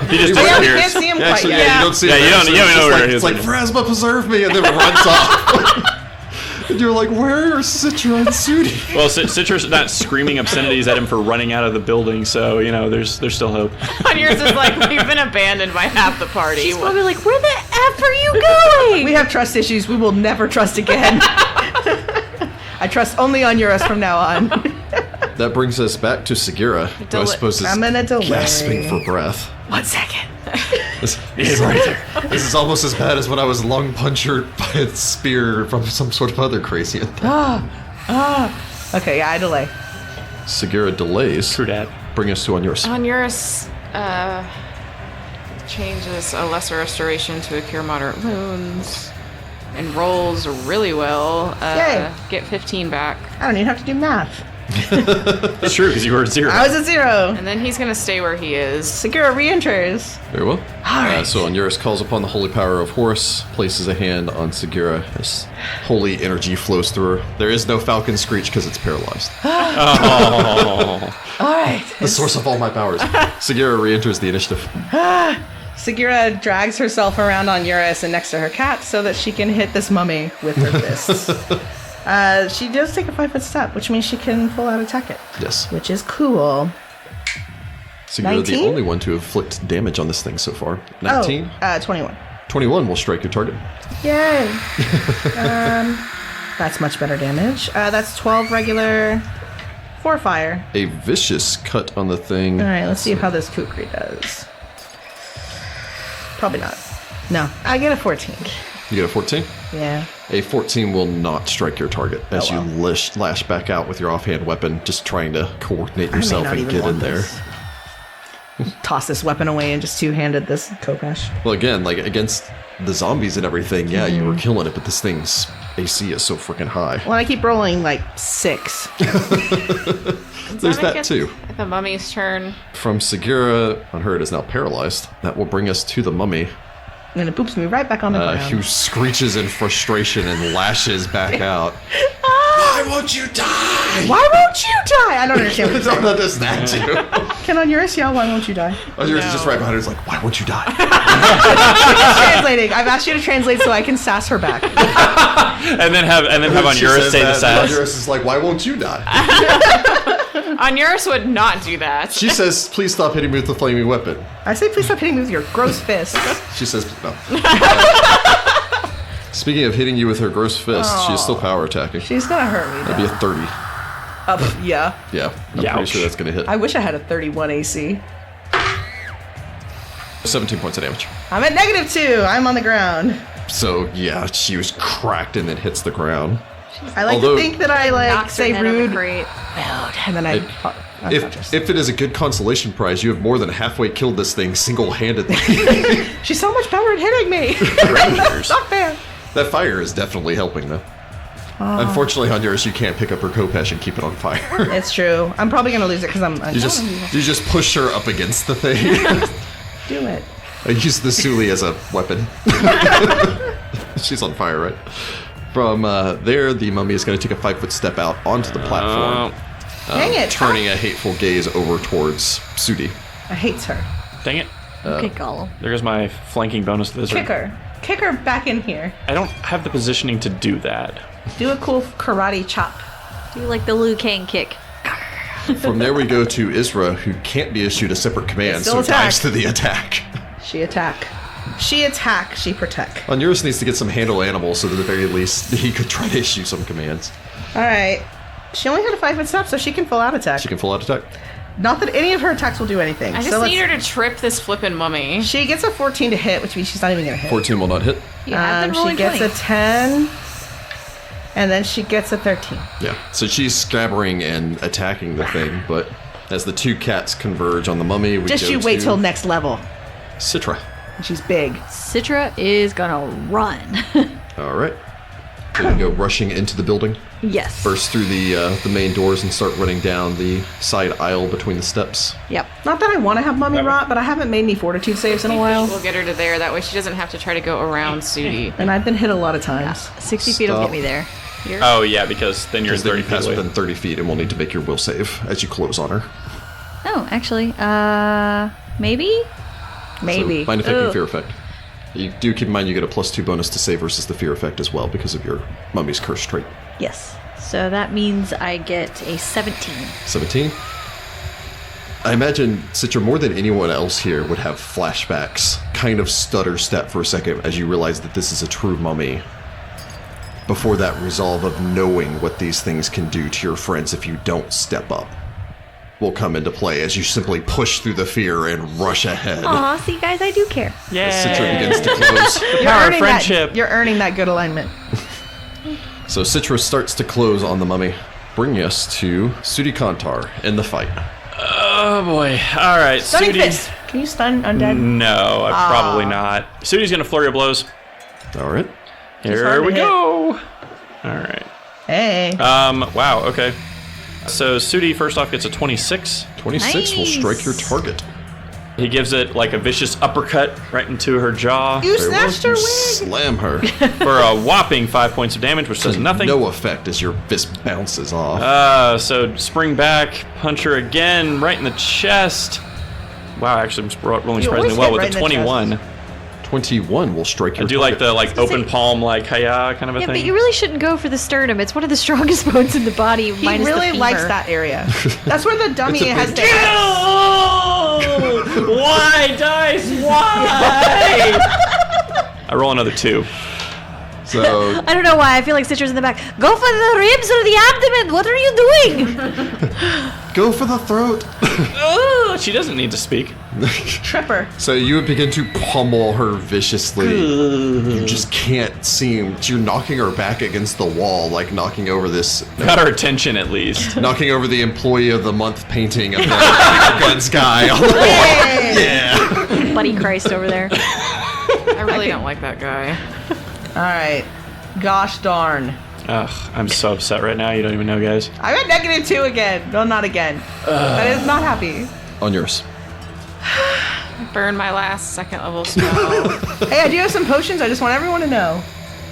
He just We disappears. can't see him quite Actually, yet. yeah, you don't see Yeah, him. you don't Actually, know it's where like, he it's is like, right Pharasma, preserve me, and then runs off. And you're like, where are Sitra and Sudi? Well, Citra's not screaming obscenities at him for running out of the building, so, there's still hope. Onuris is like, we've been abandoned by half the party. He's probably like, where the F are you going? We have trust issues. We will never trust again. I trust only Onuris from now on. That brings us back to Sagira, who I suppose is I'm in a delay. gasping for breath. 1 second. This, right there. This is almost as bad as when I was lung punctured by a spear from some sort of other crazy attack. Okay, yeah, I delay. Sagira delays. True dad. Bring us to Onuris. Onuris changes a lesser restoration to a cure moderate wounds and rolls really well. Yay. Get 15 back. I don't even have to do math. It's true, because you were at 0. I was at 0. And then he's going to stay where he is. Sagira re-enters. Very well. Alright. So Onuris calls upon the holy power of Horus, places a hand on Sagira as holy energy flows through her. There is no falcon screech because it's paralyzed. Oh. Alright. The source of all my powers. Sagira re-enters the initiative. Sagira drags herself around Onuris and next to her cat so that she can hit this mummy with her fists. She does take a 5-foot step, which means she can full out attack it. Yes. Which is cool. Sagira, the 19? only one to inflict damage on this thing so far. 19. 21. 21 will strike your target. Yay. That's much better damage. That's 12 regular, 4 fire. A vicious cut on the thing. All right, let's see how this kukri does. Probably not. No, I get a 14. You get a 14? Yeah. A 14 will not strike your target as Oh, you lash back out with your offhand weapon, just trying to coordinate yourself I may and not even get in want there. this. Toss this weapon away and just two-handed this Kopesh. Well, again, like against the zombies and everything, yeah, you were killing it, but this thing's AC is so freaking high. Well, I keep rolling like 6. There's that too. The mummy's turn. From Sagira, on her it is now paralyzed. That will bring us to the mummy, And it boops me right back on the ground. who screeches in frustration and lashes back out. Why won't you die? Why won't you die? I don't understand what you're saying. That does that too. Can Onuris yell, why won't you die? Onuris is just right behind her. He's like, why won't you die? Translating. I've asked you to translate so I can sass her back. And then have She Onuris says say the that, sass. Onuris is like, why won't you die? Onuris would not do that. She says, please stop hitting me with the flaming weapon. I say, please stop hitting me with your gross fists. She says, no. Speaking of hitting you with her gross fist, she is still power attacking. She's gonna hurt me. That'd be a 30. Yeah. Yeah, I'm pretty Youch. sure that's going to hit. I wish I had a 31 AC. 17 points of damage. I'm at -2. I'm on the ground. So, yeah, she was cracked and then hits the ground. I like Although- to think that I like Knocks her say head on the rude, crate. and then I. If it is a good consolation prize, you have more than halfway killed this thing single-handedly. She's so much better at hitting me. Rangers. Not fair. That fire is definitely helping, though. Unfortunately, on yours, you can't pick up her Kopesh and keep it on fire. It's true. I'm probably gonna lose it because I'm. You just push her up against the thing. do it. I use the suli as a weapon. She's on fire, right? From there, the mummy is going to take a 5-foot step out onto the platform, Dang it! turning a hateful gaze over towards Sudi. I hate her. Dang it. Okay, Gollum. There goes my flanking bonus to this. Kick her. Kick her back in here. I don't have the positioning to do that. Do a cool karate chop. Do like the Liu Kang kick. From there, we go to Isra, who can't be issued a separate command, Still so attack. dives to the attack. She attack. She attack. She protect. Onuris needs to get some handle animals, so that at the very least, he could try to issue some commands. All right. She only had a 5-foot step, so she can full out attack. She can full out attack. Not that any of her attacks will do anything. I just so need her to trip this flippin' mummy. She gets a 14 to hit, which means she's not even gonna hit. 14 will not hit. You have been She rolling gets 20. a 10, and then she gets a 13. Yeah. So she's scabbering and attacking the thing, but as the two cats converge on the mummy, we Just go you wait to till next level. Sitra. She's big. Citra is gonna run. All right. So you go rushing into the building, Yes. burst through the main doors, and start running down the side aisle between the steps. Yep. Not that I want to have mummy rot, but I haven't made any fortitude saves in a while. We'll get her to there. That way she doesn't have to try to go around Sudi. And I've been hit a lot of times. 60 feet will get me there. Oh, yeah, because then you're Because then 30 you feet pass away. within 30 feet and will need to make your will save as you close on her. Oh, actually, maybe? Maybe. So, mind affecting Ugh. fear effect. You do keep in mind you get a +2 bonus to save versus the fear effect as well because of your mummy's curse trait. Yes. So that means I get a 17. 17. I imagine Citra more than anyone else here would have flashbacks, kind of stutter step for a second as you realize that this is a true mummy. Before that resolve of knowing what these things can do to your friends if you don't step up will come into play as you simply push through the fear and rush ahead. Aw, see, guys, I do care. Yeah. Citra begins to close. Power of friendship. You're earning that good alignment. So Citra starts to close on the mummy, bringing us to Sudi Kontar in the fight. Oh, boy. All right, Stunning Sudi. fist. Can you stun undead? No, probably not. Sudi's going to flurry of blows. All right. Here hard to we hit. go. All right. Hey. Wow, okay. So Sudi, first off, gets a 26. 26 will Nice. strike your target. He gives it like a vicious uppercut right into her jaw You Very well, snatched her you wig. Slam her. for a whopping 5 points of damage, which does nothing. No effect as your fist bounces off. So spring back, punch her again, right in the chest. Wow, actually, I'm rolling You always surprisingly well hit with right a in the 21. 21 will strike your I do target. like the open palm, like hiya kind of a Yeah, thing. but you really shouldn't go for the sternum. It's one of the strongest bones in the body, He minus really the likes femur. that area. That's where the dummy It's a has big to. Oh! Why, dice? Why? I roll another 2. So I don't know why. I feel like Citra's in the back. Go for the ribs or the abdomen. What are you doing? go for the throat. Oh, she doesn't need to speak. Tripper. So you would begin to pummel her viciously. You just can't seem. You're knocking her back against the wall, like knocking over this. Got her attention at least. Knocking over the employee of the month painting of the guns guy on the wall. Yeah. Buddy Christ over there. I really don't like that guy. All right. Gosh darn. Ugh, I'm so upset right now. You don't even know, guys. I'm at -2 again. No, not again. That is not happy. On yours. Burn my last second level spell. Hey, I do have some potions. I just want everyone to know.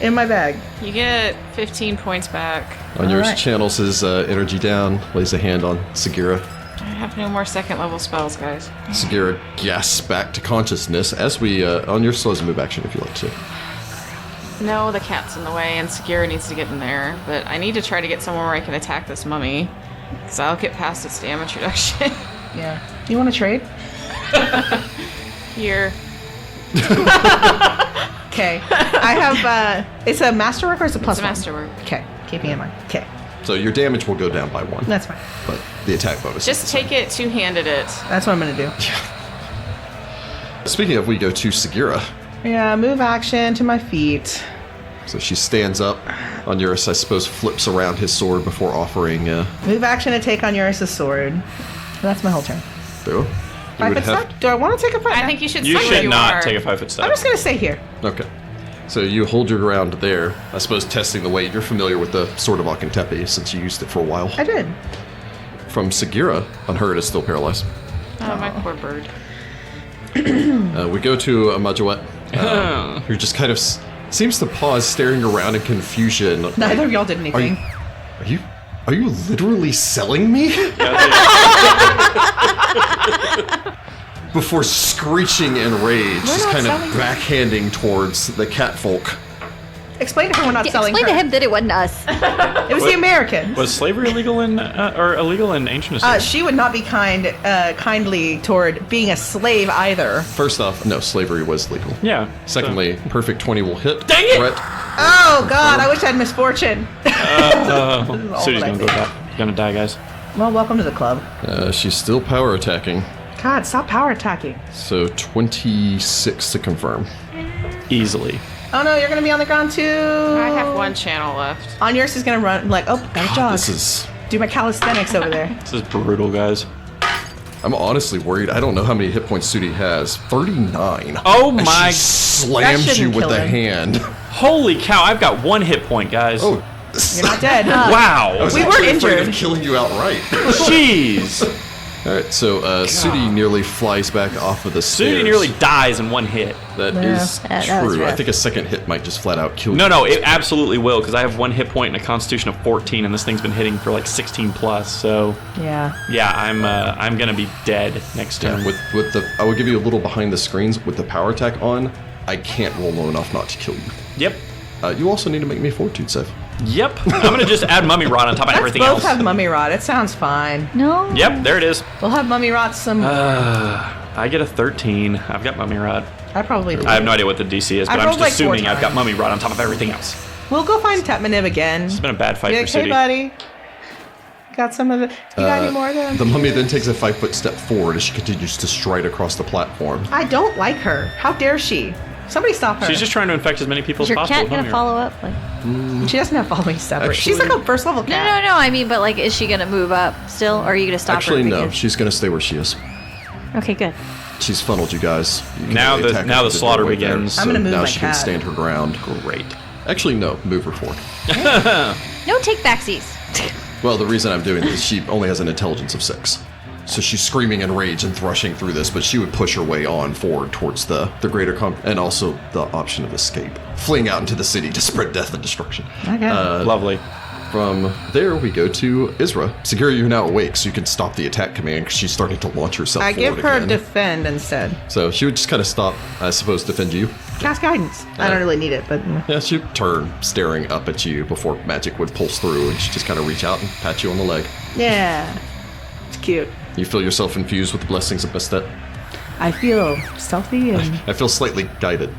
In my bag. You get 15 points back. On yours, right. channels his energy down, lays a hand on Sagira. I have no more second level spells, guys. Sagira gasps back to consciousness as we, on your slow as a move action if you like to. No, the cat's in the way, and Sagira needs to get in there. But I need to try to get somewhere where I can attack this mummy. Because I'll get past its damage reduction. Yeah. You want to trade? Here. Okay. I have, it's a masterwork or is it plus It's a one? masterwork. Okay. Keeping in mind. Okay. So your damage will go down by 1. That's fine. But the attack bonus. Just take it, two-handed it. That's what I'm going to do. Speaking of, we go to Sagira. Yeah, move action to my feet. So she stands up. Onuris, I suppose, flips around his sword before offering. Move action to take on Eurus' sword. That's my whole turn. You 5 would foot have. step? Do I want to take a 5? I think you should You stay where should not are. take a 5-foot step. I'm just going to stay here. Okay. So you hold your ground there. I suppose testing the weight. You're familiar with the Sword of Akentepe since you used it for a while. I did. From Sagira, on her it is still paralyzed. Oh, my poor bird. We go to a Majoette, who just kind of seems to pause, staring around in confusion. Neither of y'all did anything. Are you literally selling me? Before screeching in rage, just not kind of selling. backhanding towards the catfolk. Explain to her we're not selling Explain her. to him that it wasn't us. It was the Americans. Was slavery illegal in or illegal in ancient Assyria? She would not be kindly toward being a slave either. First off, no, slavery was legal. Yeah. Secondly, perfect 20 will hit. Dang it! Threat. Oh God, I wish I had misfortune. Sudi's gonna go back. Gonna die, guys. Well, welcome to the club. She's still power attacking. God, stop power attacking. So 26 to confirm. Easily. Oh no, you're gonna be on the ground too. I have one channel left. Onuris is gonna run like, oh, gotta jog. This is. Do my calisthenics over there. This is brutal, guys. I'm honestly worried. I don't know how many hit points Sudi has. 39. Oh And my- she slams you shouldn't with kill the him. hand. Holy cow! I've got 1 hit point, guys. Oh, You're not dead. Wow! We weren't afraid injured. of killing you outright. Jeez! All right, so Sudi nearly flies back off of the stairs. Sudi nearly dies in 1 hit. That Yeah, is that was true. I rough. think a second hit might just flat out kill you. No, it absolutely will, because I have 1 hit point and a constitution of 14, and this thing's been hitting for like 16 plus, so... Yeah. Yeah, I'm gonna be dead next turn. Yeah, with the, I will give you a little behind the screens. With the power attack on, I can't roll low enough not to kill you. Yep. You also need to make me a fortitude save. Yep. I'm gonna just add Mummy Rod on top of Let's everything both else. have Mummy Rod. It sounds fine. No. Yep, there it is. We'll have Mummy Rod some... I get a 13. I've got Mummy Rod. I probably do. I have no idea what the DC is, but I've I'm rolled just like 4 assuming I've got times. Mummy Rod on top of everything else. We'll go find Tetmanib again. It's been a bad fight Be for like, hey, Sudi. buddy. Got some of it. You got any more of them? The mummy then takes a 5-foot step forward as she continues to stride across the platform. I don't like her. How dare she? Somebody stop her. She's just trying to infect as many people Is as your possible. cat with gonna Mummy Rod. follow up? Like, She doesn't have following separate. She's Actually- like a first level cat. no. I mean, but like, is she gonna move up still, or are you gonna stop Actually, her? no. because- She's going to stay where she is. Okay, good. She's funneled you guys. You can Now only the- attack her now the with the slaughter doorway there, begins. so I'm gonna move now my she can cat. stand her ground. Great. Actually, no. Move her forward. No take backsies. Well, the reason I'm doing this, she only has an intelligence of 6. So she's screaming in rage and thrashing through this, but she would push her way on forward towards the greater and also the option of escape. Fleeing out into the city to spread death and destruction. Okay. Lovely. From there, we go to Isra. Sagira, you're now awake, so you can stop the attack command because she's starting to launch herself I give forward her again. defend instead. So she would just kind of stop, I suppose, defend you. Cast guidance. I don't really need it, but Yeah, she'd turn, staring up at you before magic would pulse through, and she'd just kind of reach out and pat you on the leg. yeah, it's cute. You feel yourself infused with the blessings of Bastet. I feel stealthy and I feel slightly guided.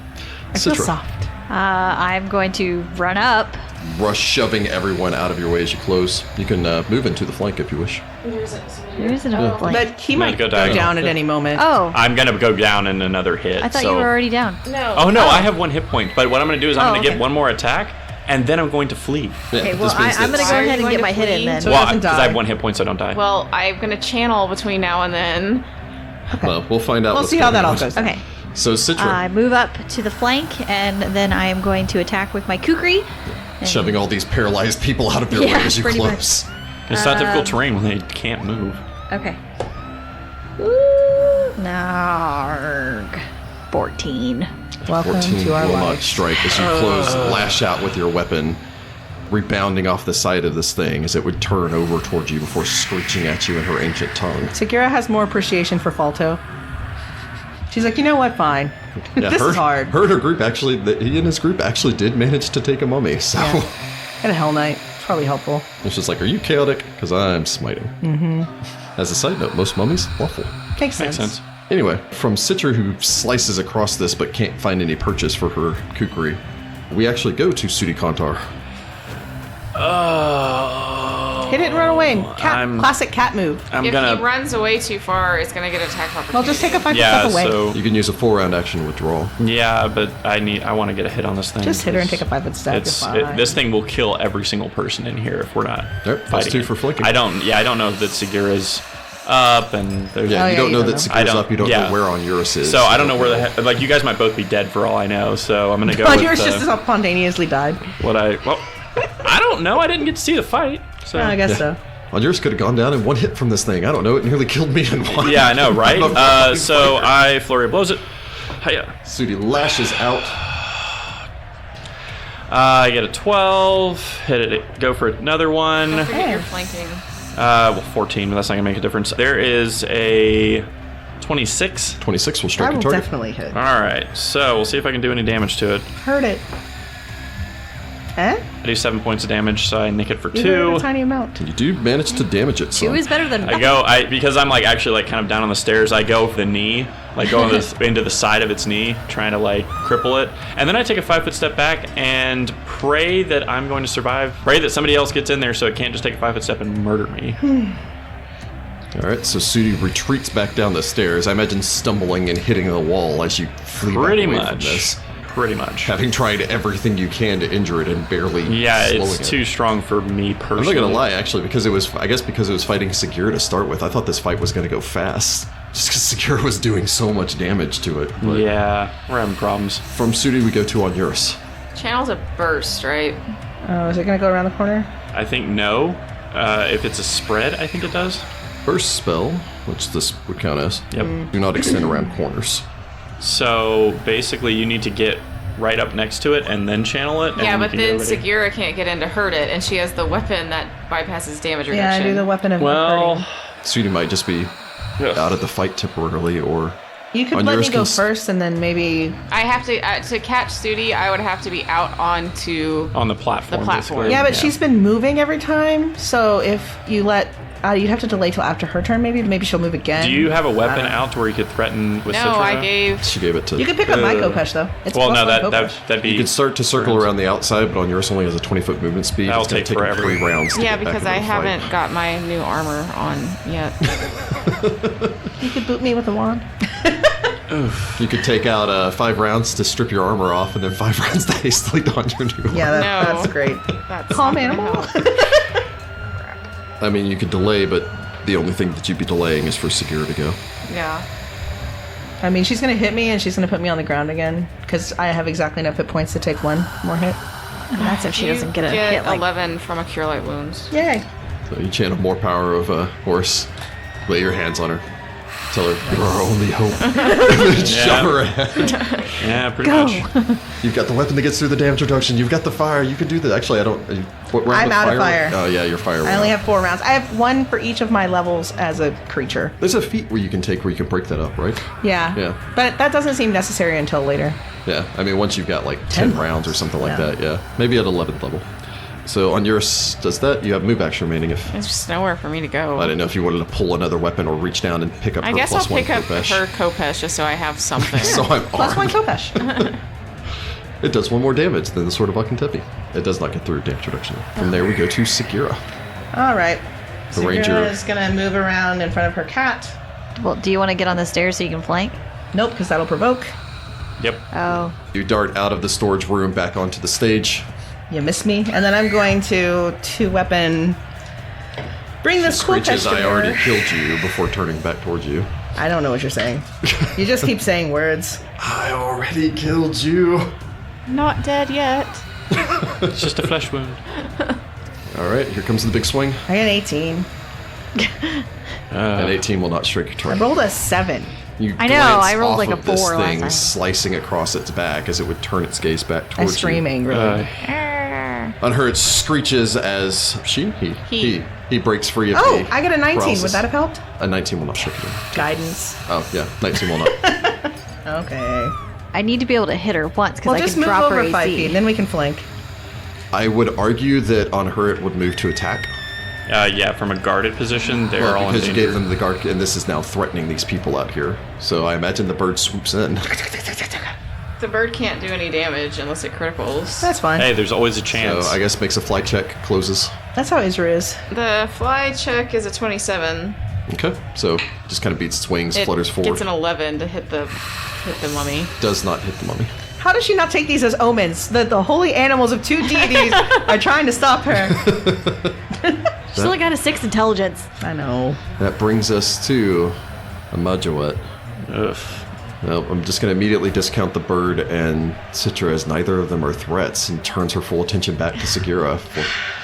I feel Sitra, soft. I'm going to run up. rush shoving everyone out of your way as you close. You can move into the flank if you wish. There isn't a blank. But he Might might go go diagonal. down at any moment. Oh, I'm gonna go down in another hit. I thought so. you were already down. No. Oh no, I have 1 hit point. But what I'm gonna do is I'm Oh, gonna get okay. 1 more attack, and then I'm going to flee. Yeah, Okay, this well, means I'm that- gonna go Why are ahead you and get going my to hit in flee? then. So- Well, doesn't because I have die. 1 hit point, so I don't die. Well, I'm gonna channel between now and then. Well, we'll find out. We'll what's see how going that all on. goes. Okay. So Sitra, I move up to the flank, and then I am going to attack with my kukri. And- shoving all these paralyzed people out of their way Yeah, as you pretty close. It's not difficult terrain when they can't move. Okay. Ooh, narg. 14. Welcome 14 to our will not lives. strike as you close, lash out with your weapon, rebounding off the side of this thing as it would turn over towards you before screeching at you in her ancient tongue. Sagira has more appreciation for Falto. She's like, you know what? Fine. Yeah, this is hard. Her and her group actually, he and his group actually did manage to take a mummy. So Yeah. And a Hell Knight. It's probably helpful. it's just like, are you chaotic? Because I'm smiting. Mm-hmm. As a side note, most mummies lawful. Makes Makes sense. sense. Anyway, from Sitra, who slices across this but can't find any purchase for her kukri, we actually go to Sudi Kontar. Hit it and run away. I'm- Classic cat move. I'm If gonna. he runs away too far, it's gonna get attack opportunity. Well, just take a 5 yeah, step away. so You can use a 4-round action withdrawal. yeah, but I want to get a hit on this thing. Just hit her and take a 'cause 5 step. It's You're fine. this thing will kill every single person in here if we're not Yep, plus fighting 2 it. for flanking. I don't know that Sagira's up and there's Yeah, Oh, you yeah, don't you know don't that know. I Sagira's don't- up. You don't yeah. know where Onuris is. so I don't know where the heck. Like you guys might both be dead for all I know. So I'm gonna go Well, with yours just spontaneously died. what I. Well, I don't know. I didn't get to see the fight. So I guess so. Onuris could have gone down in 1 hit from this thing. I don't know. It nearly killed me in 1. yeah, I know, right? I'm a fucking So fighter. I flurry blows it. Hiya. Sudi lashes out. I get a 12. Hit it. Go for another one. Don't forget you're flanking. Well, 14, but that's not gonna make a difference. There is a 26. 26 will strike That your will target. definitely hit. All right, so we'll see if I can do any damage to it. Hurt it. Eh? I do 7 points of damage, so I nick it for You hurt 2. a tiny amount. You do manage to damage it. 2 Son. is better than I nothing. go, because I'm like actually like kind of down on the stairs. I go for the knee, like go into the side of its knee, trying to like cripple it, and then I take a 5-foot step back and pray that I'm going to survive. Pray that somebody else gets in there so it can't just take a 5-foot step and murder me. All right, so Sudi retreats back down the stairs. I imagine stumbling and hitting the wall as you flee back Pretty away from much. this. Pretty much. Having tried everything you can to injure it and barely Yeah, slowing it's it. too strong for me personally. I'm not gonna lie, actually, because it was fighting Sagira to start with. I thought this fight was gonna go fast, just because Sagira was doing so much damage to it. But Yeah, we're having problems. from Sudi, we go to Onuris. Channel's a burst, right? Oh, is it going to go around the corner? I think no. If it's a spread, I think it does. Burst spell, which this would count as. Yep. Do not extend around corners. So basically, you need to get right up next to it and then channel it. And Yeah, you but can then get ready. Sagira can't get in to hurt it, and she has the weapon that bypasses damage reduction. Yeah, I do the weapon of Well, hurting. Sudi might just be out of the fight temporarily, or You could on let yours me go can- first, and then maybe... I have to catch Sudi, I would have to be out onto... on the platform. The platform. basically. Yeah, but she's been moving every time, so if you let... you'd have to delay till after her turn, maybe. Maybe she'll move again. Do you have a weapon out to where you could threaten with No, Sitra? I gave... she gave it to. You could pick up my Kopesh, though. It's Well, plus no, one Kopesh. that'd be. You could start to circle around the outside, but on yours only has a 20-foot movement speed. That'll It's gonna take him forever. 3 rounds. To Yeah, get back because into I the fight. haven't got my new armor on yet. You could boot me with a wand. You could take out 5 rounds to strip your armor off, and then 5 rounds to hastily don your new armor. Yeah, No. that's great. That's Calm not gonna animal. help. I mean, you could delay, but the only thing that you'd be delaying is for Sagira to go. Yeah. I mean, she's going to hit me, and she's going to put me on the ground again, because I have exactly enough hit points to take one more hit. That's if she doesn't get a hit. Like, 11 from a Cure Light Wounds. Yay. So you channel more power of Horus. Lay your hands on her. Tell her you're our only hope. And then shove her ahead. Yeah, pretty much. You've got the weapon that gets through the damage reduction. You've got the fire. You can do that. Actually, I don't. What round I'm out of fire. Oh yeah, your fire. I only have 4 rounds. I have 1 for each of my levels as a creature. There's a feat where you can take where you can break that up, right? Yeah. Yeah. But that doesn't seem necessary until later. Yeah. I mean, once you've got like 10 rounds or something like Yeah. that. Yeah. Maybe at 11th level. So on yours, does that? You have move action remaining. If There's just nowhere for me to go. I didn't know if you wanted to pull another weapon or reach down and pick up I her guess I'll plus 1 pick up Kopesh. her Kopesh just so I have something. So I'm Plus 1 armed. Kopesh. It does 1 more damage than the Sword of Akentepi. It does not get through damage reduction. From there we go to Sagira. All right. The Sagira ranger. is going to move around in front of her cat. well, do you want to get on the stairs so you can flank? Nope, because that'll provoke. Yep. Oh, You dart out of the storage room back onto the stage. You missed me. And then I'm going to 2-weapon... Bring this Kopesh Screeches, to I already her. killed you before turning back towards you. I don't know what you're saying. You just keep saying words. I already killed you. Not dead yet. It's just a flesh wound. All right, here comes the big swing. I got an 18. And 18 will not strike your I target. rolled a 7. You I know, glance I rolled off like a of this 4 last thing time. slicing across its back as it would turn its gaze back I towards scream you. angrily. On her, it screeches as he breaks free of Oh, the I got a 19. paralysis. Would that have helped? A 19 will not strike you. Guidance. Oh, yeah, 19 will not. Okay. I need to be able to hit her once because Well, I just can move drop her over 5 AC. feet, and then we can flank. I would argue that on her it would move to attack. Yeah, from a guarded position, they're Well, all in because you danger. gave them the guard, and this is now threatening these people out here. So I imagine the bird swoops in. The bird can't do any damage unless it criticals. That's fine. Hey, there's always a So chance. I guess makes a fly check, closes. That's how Isra is. The fly check is a 27. Okay, so just kind of beats its wings, It flutters forward. gets an 11 to hit the mummy. Does not hit the mummy. How does she not take these as omens? The holy animals of 2 deities are trying to stop her. She's only got a 6 intelligence. I know. That brings us to a Majoet. Ugh. Well, I'm just going to immediately discount the bird and Sitra as neither of them are threats and turns her full attention back to Sagira.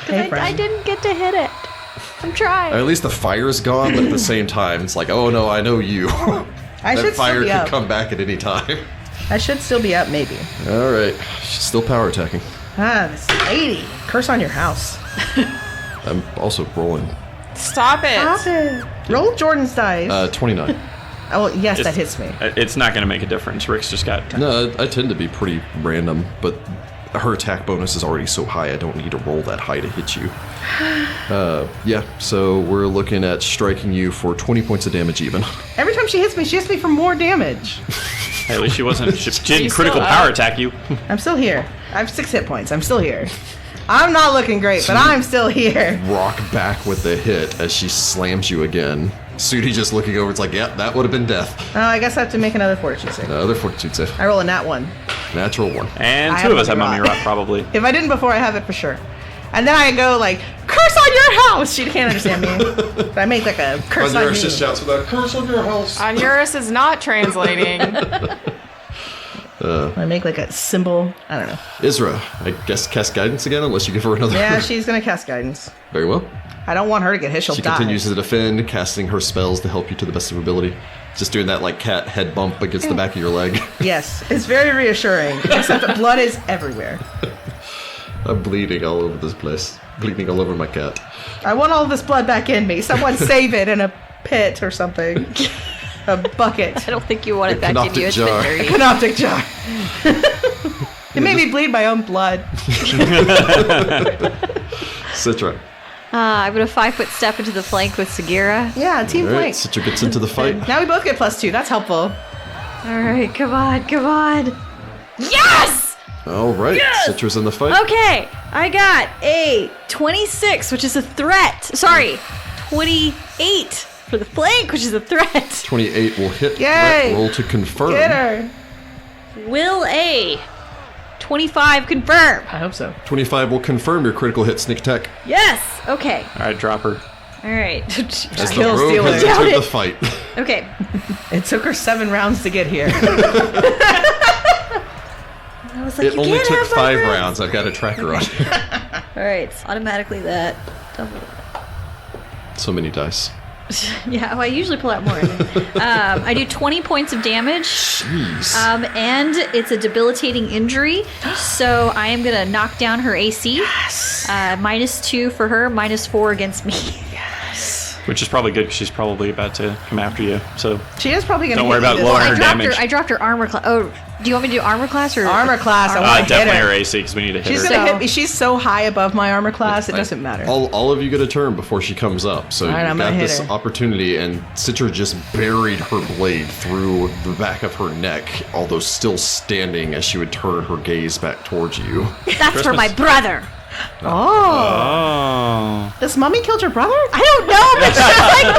Hey, friend. I didn't get to hit it. I'm trying. At least the fire's gone, but at the same time, it's like, oh no, I know you. I That should fire still be could up. come back at any time. I should still be up, maybe. All right, she's still power attacking. Ah, this lady. Curse on your house. I'm also rolling. Stop it! Stop it. Roll Jordan's dice. 29. Oh, yes, that It's- hits me. It's not going to make a difference. Rick's just got... No, I tend to be pretty random, but her attack bonus is already so high, I don't need to roll that high to hit you. Yeah, so we're looking at striking you for 20 points of damage even. Every time she hits me for more damage. Hey, at least she wasn't... She You didn't critical still power up. attack you. I'm still here. I have 6 hit points. I'm still here. I'm not looking great, but I'm still here. Rock back with the hit as she slams you again. Sudi just looking over, it's like, yeah, that would have been death. Oh, I guess I have to make another fortitude save. Another fortitude save. I roll a nat 1. Natural 1. And I 2 of us have have Mummy Mummy Rot. Rot, probably. If I didn't before, I have it for sure. And then I go like, curse on your house! She can't understand me. But I make like a curse on me. just shouts with that, curse on your house. Onuris is not translating. I make like a symbol. I don't know. Isra, I guess cast guidance again, unless you give her another. Yeah, she's gonna cast guidance. Very well. I don't want her to get hit. She'll She die. continues to defend, casting her spells to help you to the best of her ability. Just doing that like cat head bump against the back of your leg. Yes, it's very reassuring. Except that blood is everywhere. I'm bleeding all over this place. Bleeding all over my cat. I want all this blood back in me. Someone save it in a pit or something. A bucket. I don't think you want it back in you. It's been jar. dirty. Canoptic jar. It made me bleed my own blood. Citra. I'm going to 5-foot step into the flank with Sagira. Yeah, team All right, point. Citra gets into the fight. Now we both get +2. That's helpful. All right, come on, come on. Yes! All right, Yes! Citra's in the fight. Okay, I got a 26, which is a threat. Sorry, 28 for the flank, which is a threat. 28 will hit. Yay! Roll to confirm. Get her. Will a 25 confirm? I hope so. 25 will confirm your critical hit sneak attack. Yes! Okay. All right, drop her. All right. As the Kill rogue stealer. has Doubt entered it. the fight. Okay. It took her 7 rounds to get here. I was like, It you only can't took have my 5 friends. rounds. I've got a tracker on it. All right, it's automatically that. Double. So many dice. Yeah, well, I usually pull out more. I do 20 points of damage. Jeez. And it's a debilitating injury, so I am going to knock down her AC. Yes. -2 for her, -4 against me. Which is probably good because she's probably about to come after you. So She is probably going to Don't worry about this. lowering I her dropped damage. her. I dropped her armor class. Oh, do you want me to do armor class or Armor class. I want to hit definitely her her. AC because we need to hit She's her. going to So- hit me. She's so high above my armor class, it doesn't matter. All of you get a turn before she comes up. So right, you I'm got gonna hit this her. opportunity, and Citra just buried her blade through the back of her neck, although still standing as she would turn her gaze back towards you. That's for my brother. Oh. Oh. This mummy killed your brother? I don't know,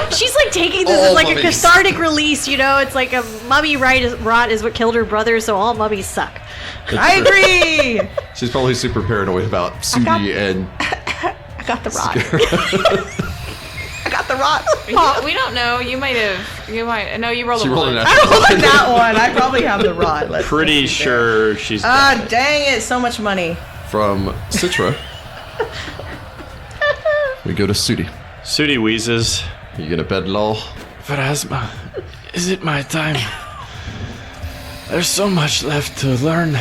but she's like taking this All as like a mummies. cathartic release, you know? It's like a mummy rot is what killed her brother, so all mummies suck. I agree. She's probably super paranoid about Sudi and I got the rod. I got the rod. We don't know. You might. No, you rolled she a rolled an one. I natural don't one. like that one. I probably have the rod. Pretty sure she's Ah, dead. dang it. So much money. From Citra, we go to Sudi. Sudi wheezes. You gonna bed law? Pharasma, is it my time? There's so much left to learn.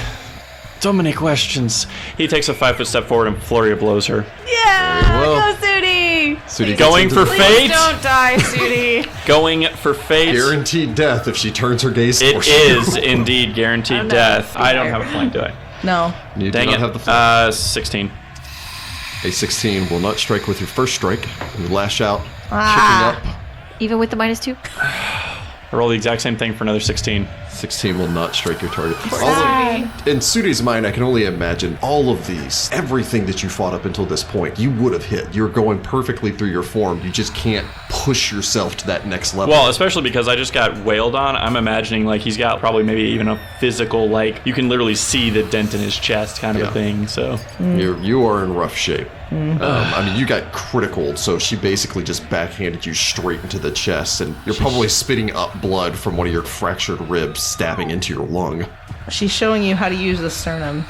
So many questions. He takes a 5-foot step forward and flurry blows her. Yeah! Very well. Go, Sudi! Sudi gets Going into for the- fate. Don't die, Sudi. Going for fate. Guaranteed death if she turns her gaze It towards you. is indeed guaranteed I'm not death. I don't there. have a flank, do I? No. You do Dang not it. have the flank. 16. A 16 will not strike with your first strike. You lash out, Ah. kicking up. Even with the -2? I roll the exact same thing for another 16. 16 will not strike your target. In Sudi's mind, I can only imagine all of these, everything that you fought up until this point, you would have hit. You're going perfectly through your form. You just can't push yourself to that next level. Well, especially because I just got wailed on, I'm imagining like he's got probably maybe even a physical, like you can literally see the dent in his chest kind of Yeah. a thing. So You are in rough shape. I mean, you got critical, so she basically just backhanded you straight into the chest, and you're probably spitting up blood from one of your fractured ribs stabbing into your lung. She's showing you how to use the sternum.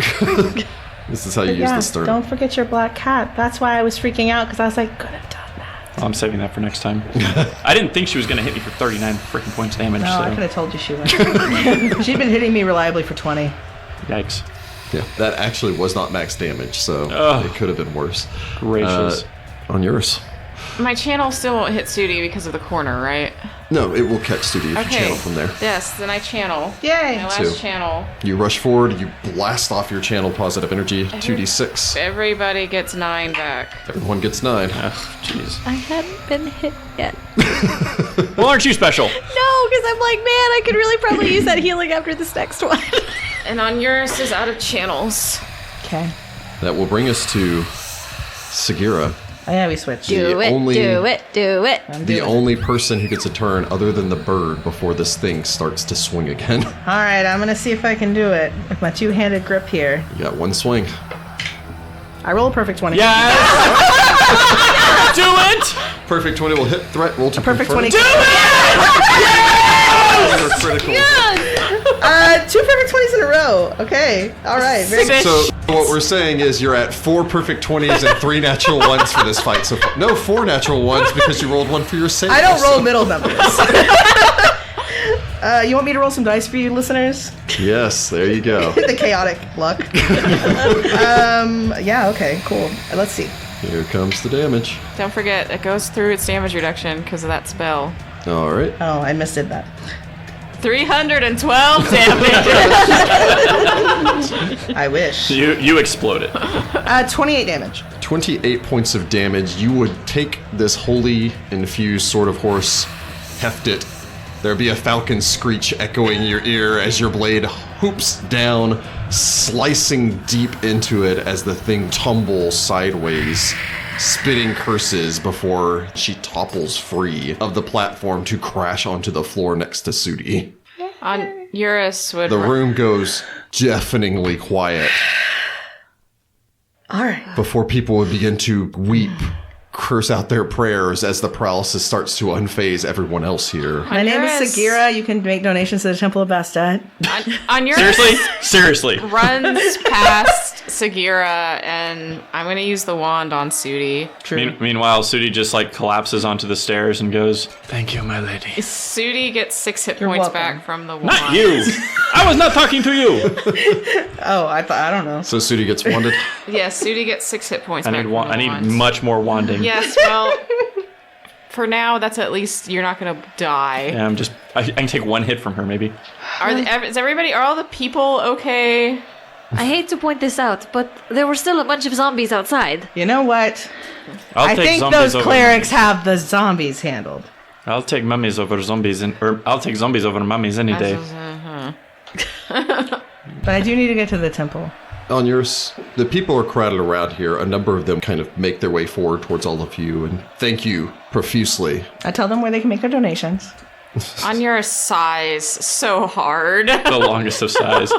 This is how you use the sternum. Don't forget your black cat. That's why I was freaking out, because I was like, could have done that. I'm saving that for next time. I didn't think she was going to hit me for 39 freaking points damage. No, I could So have told you she would. She'd been hitting me reliably for 20. yikes! Yeah, that actually was not max damage, so Ugh. it could have been worse. Gracious. On yours. My channel still won't hit Sudi because of the corner, right? No, it will catch Sudi if you channel from there. Yes, then I channel. Yay! My last Two. channel. You rush forward, you blast off your channel positive energy, 2d6. Everybody gets 9 back. Everyone gets 9. Oh, jeez. I hadn't been hit yet. Well, aren't you special? No, because I'm like, man, I could really probably use that healing after this next one. And Onuris is out of channels. Okay. That will bring us to Sagira, Oh, yeah, we switched. Do it, only- do it, do it. the only person who gets a turn other than the bird before this thing starts to swing again. All right, I'm going to see if I can do it with my two-handed grip here. You got one swing. I roll a perfect 20. Yes! Do it! Perfect 20 will hit threat. Roll to Perfect confirm. 20. Critical. 2 perfect 20s in a row. Okay. All right. Very good. So what we're saying is you're at 4 perfect 20s and 3 natural ones for this fight so far. No, 4 natural ones because you rolled 1 for your save. I don't roll middle numbers. You want me to roll some dice for you, listeners? Yes, there you go. The chaotic luck. Yeah, okay, cool. Let's see. Here comes the damage. Don't forget, it goes through its damage reduction because of that spell. All right. Oh, I missed it that. 312 damage. I wish. You exploded. 28 damage. 28 points of damage. You would take this holy infused sword of horse, heft it. There'd be a falcon screech echoing in your ear as your blade hoops down, slicing deep into it as the thing tumbles sideways, spitting curses before she topples free of the platform to crash onto the floor next to Sudi. Onuris would... The room goes deafeningly quiet. All right. Before people would begin to weep, curse out their prayers as the paralysis starts to unfaze everyone else here. My name is Sagira. You can make donations to the Temple of Bastet. Onuris Seriously. runs past Sagira, and I'm going to use the wand on Sudi. True. Meanwhile, Sudi just like collapses onto the stairs and goes, "Thank you, my lady." Sudi gets 6 hit You're points welcome. back from the wand. Not you. I was not talking to you. Oh, I don't know. So Sudi gets wanded. Yes, Sudi gets 6 hit points back from the I need wand. much more wanding. Yes, well, for now, that's at least you're not going to die. Yeah, I can take 1 hit from her, maybe. Are all the people okay? I hate to point this out, but there were still a bunch of zombies outside. You know what? I take think zombies those over clerics mummies. have the zombies handled. I'll take mummies over zombies, or I'll take zombies over mummies any day. But I do need to get to the temple. Onuris, the people are crowded around here. A number of them kind of make their way forward towards all of you and thank you profusely. I tell them where they can make their donations. Onuris sighs so hard. The longest of sighs.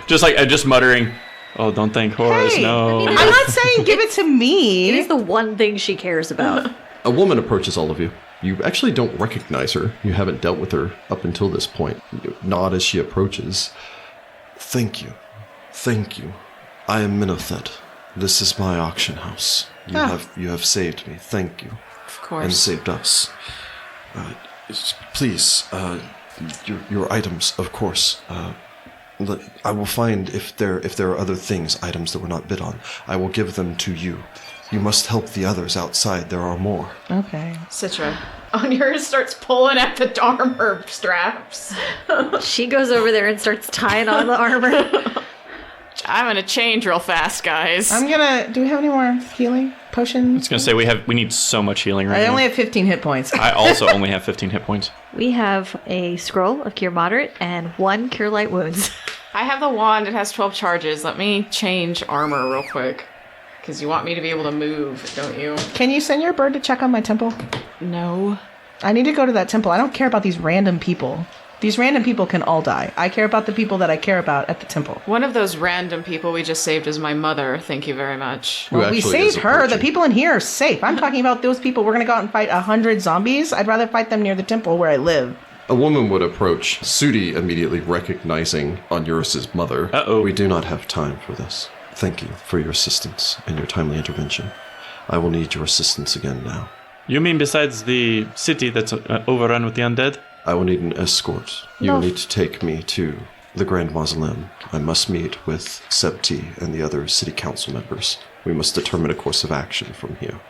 Just muttering, "Oh, don't thank Horus, Hey, no." I'm not saying give it to It me. is the one thing she cares about. A woman approaches all of you. You actually don't recognize her. You haven't dealt with her up until this point. You nod as she approaches. Thank you. Thank you. I am Minothet. This is my auction house. You have saved me. Thank you. Of And course. saved us. Please, your items, of course. I will find if there are other things, items that were not bid on. I will give them to you. You must help the others outside. There are more. Okay. Citra. Onuris starts pulling at the armor straps. She goes over there and starts tying on the armor. I'm gonna change real fast, guys. Do we have any more healing potions? I was gonna say we need so much healing right I now. only have 15 hit points. I also only have 15 hit points. We have a scroll of Cure Moderate and 1 Cure Light Wounds. I have the wand. It has 12 charges. Let me change armor real quick. Because you want me to be able to move, don't you? Can you send your bird to check on my temple? No. I need to go to that temple. I don't care about these random people. These random people can all die. I care about the people that I care about at the temple. One of those random people we just saved is my mother. Thank you very much. Who Well, we actually is saved her. The approaching. people in here are safe. I'm talking about those people. We're going to go out and fight 100 zombies. I'd rather fight them near the temple where I live. A woman would approach, Sudi immediately recognizing Onuris' mother. Uh-oh. We do not have time for this. Thank you for your assistance and your timely intervention. I will need your assistance again now. You mean besides the city that's overrun with the undead? I will need an escort. You will need to take me to the Grand Mausoleum. I must meet with Septi and the other city council members. We must determine a course of action from here.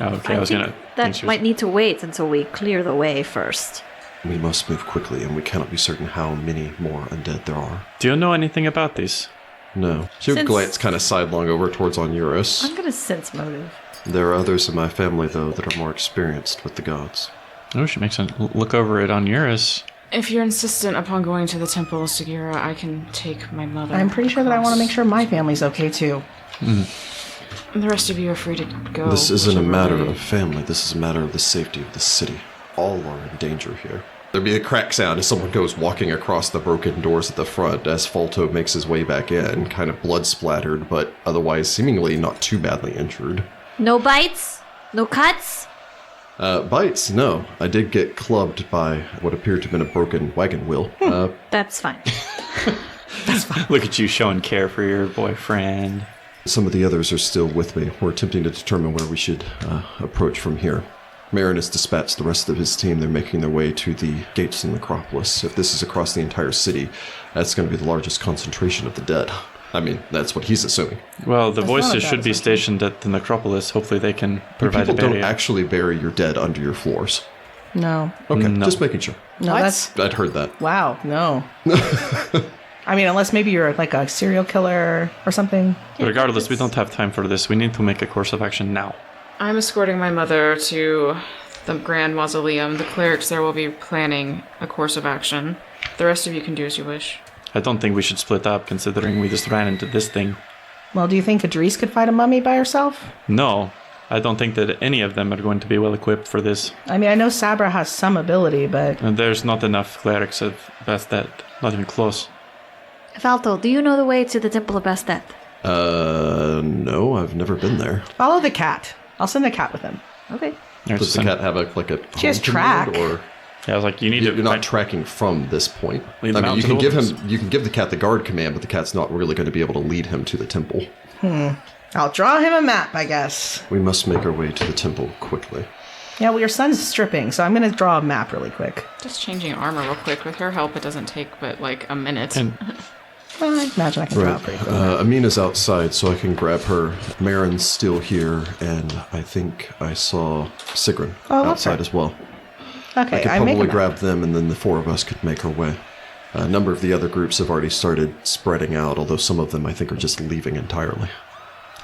Oh, okay. I was think gonna. that might need to wait until we clear the way first. We must move quickly, and we cannot be certain how many more undead there are. Do you know anything about these? No. She would Since- glance kind of sidelong over towards Onuris. I'm gonna sense motive. There are others in my family, though, that are more experienced with the gods. Oh, she makes a look over at Onuris. If you're insistent upon going to the temple, Sagira, I can take my mother. I'm pretty sure that I want to make sure my family's okay too. And the rest of you are free to go. This isn't a whichever matter way. of family. This is a matter of the safety of the city. All are in danger here. There'd be a crack sound as someone goes walking across the broken doors at the front as Falto makes his way back in, kind of blood splattered, but otherwise seemingly not too badly injured. No bites? No cuts? Bites? No. I did get clubbed by what appeared to have been a broken wagon wheel. That's fine. Look at you showing care for your boyfriend. Some of the others are still with me. We're attempting to determine where we should approach from here. Marin has dispatched the rest of his team. They're making their way to the gates in the necropolis. If this is across the entire city, that's going to be the largest concentration of the dead. I mean, that's what he's assuming. Well, the That's not a voices bad should be assumption. stationed at the necropolis. Hopefully they can provide People a barrier. don't actually bury your dead under your floors. No. Okay, No. just making sure. No, What? that's... I'd heard that. Wow, no. I mean, unless maybe you're like a serial killer or something. But regardless, we don't have time for this. We need to make a course of action now. I'm escorting my mother to the Grand Mausoleum. The clerics there will be planning a course of action. The rest of you can do as you wish. I don't think we should split up, considering we just ran into this thing. Well, do you think Idris could fight a mummy by herself? No, I don't think that any of them are going to be well equipped for this. I mean, I know Sabra has some ability, but... And there's not enough clerics of Bastet. Not even close. Valto, do you know the way to the Temple of Bastet? No, I've never been there. Follow the cat. I'll send the cat with him. Okay. Does the cat have a She has home track. command, or Yeah, I was like, you need to... you're not tracking from this point? Lead I them mean, out you to can the give wilderness. you can give the cat the guard command, but the cat's not really going to be able to lead him to the temple. I'll draw him a map, I guess. We must make our way to the temple quickly. Yeah, well, your son's stripping, so I'm going to draw a map really quick. Just changing armor real quick. With her help, it doesn't take but like a minute. And Well, I imagine I can draw it pretty quick. Amina's outside, so I can grab her. Marin's still here, and I think I saw Sigrun Oh, that's outside right. as well. Okay, I could I make a probably map. grab them, and then the four of us could make our way. A number of the other groups have already started spreading out, although some of them I think are just leaving entirely.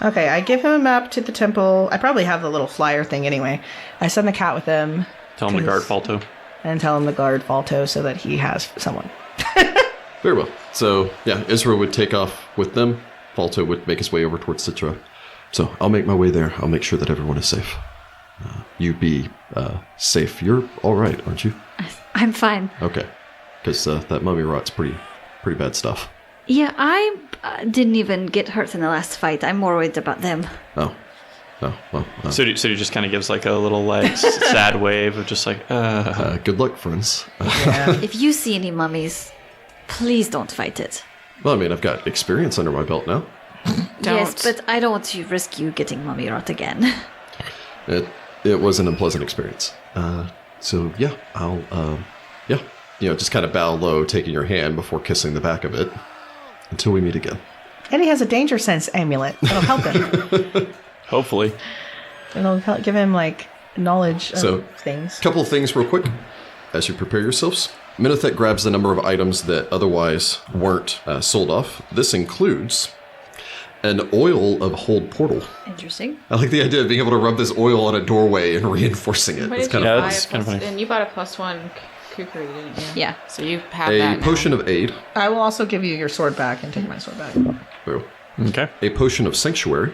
Okay, I give him a map to the temple. I probably have the little flyer thing anyway. I send the cat with him. tell him to guard Falto. And tell him to guard Falto so that he has someone. Very well. So, yeah, Israel would take off with them. Falto would make his way over towards Sitra. So, I'll make my way there. I'll make sure that everyone is safe. You be safe. You're all right, aren't you? I'm fine. Okay. Because that mummy rot's pretty bad stuff. Yeah, I didn't even get hurt in the last fight. I'm more worried about them. Oh, well. Sudi just kind of gives like a little like sad wave of just like, Good luck, friends. If you see any mummies, please don't fight it. Well, I mean, I've got experience under my belt now. Don't. Yes, but I don't want to risk you getting mummy rot again. It was an unpleasant experience. So yeah, I'll just kind of bow low, taking your hand before kissing the back of it, until we meet again. And he has a danger sense amulet. It'll help him. hopefully. It'll give him, like, knowledge of So, things. Couple of things real quick as you prepare yourselves. Minothet grabs the number of items that otherwise weren't sold off. This includes an oil of hold portal. Interesting. I like the idea of being able to rub this oil on a doorway and reinforcing it. What It's did you kind of buy? that's A kind of plus- funny. And you bought a +1 kukri, didn't you? Yeah. So you have a that now. potion of aid. I will also give you your sword back and take my sword back. Okay. A potion of sanctuary.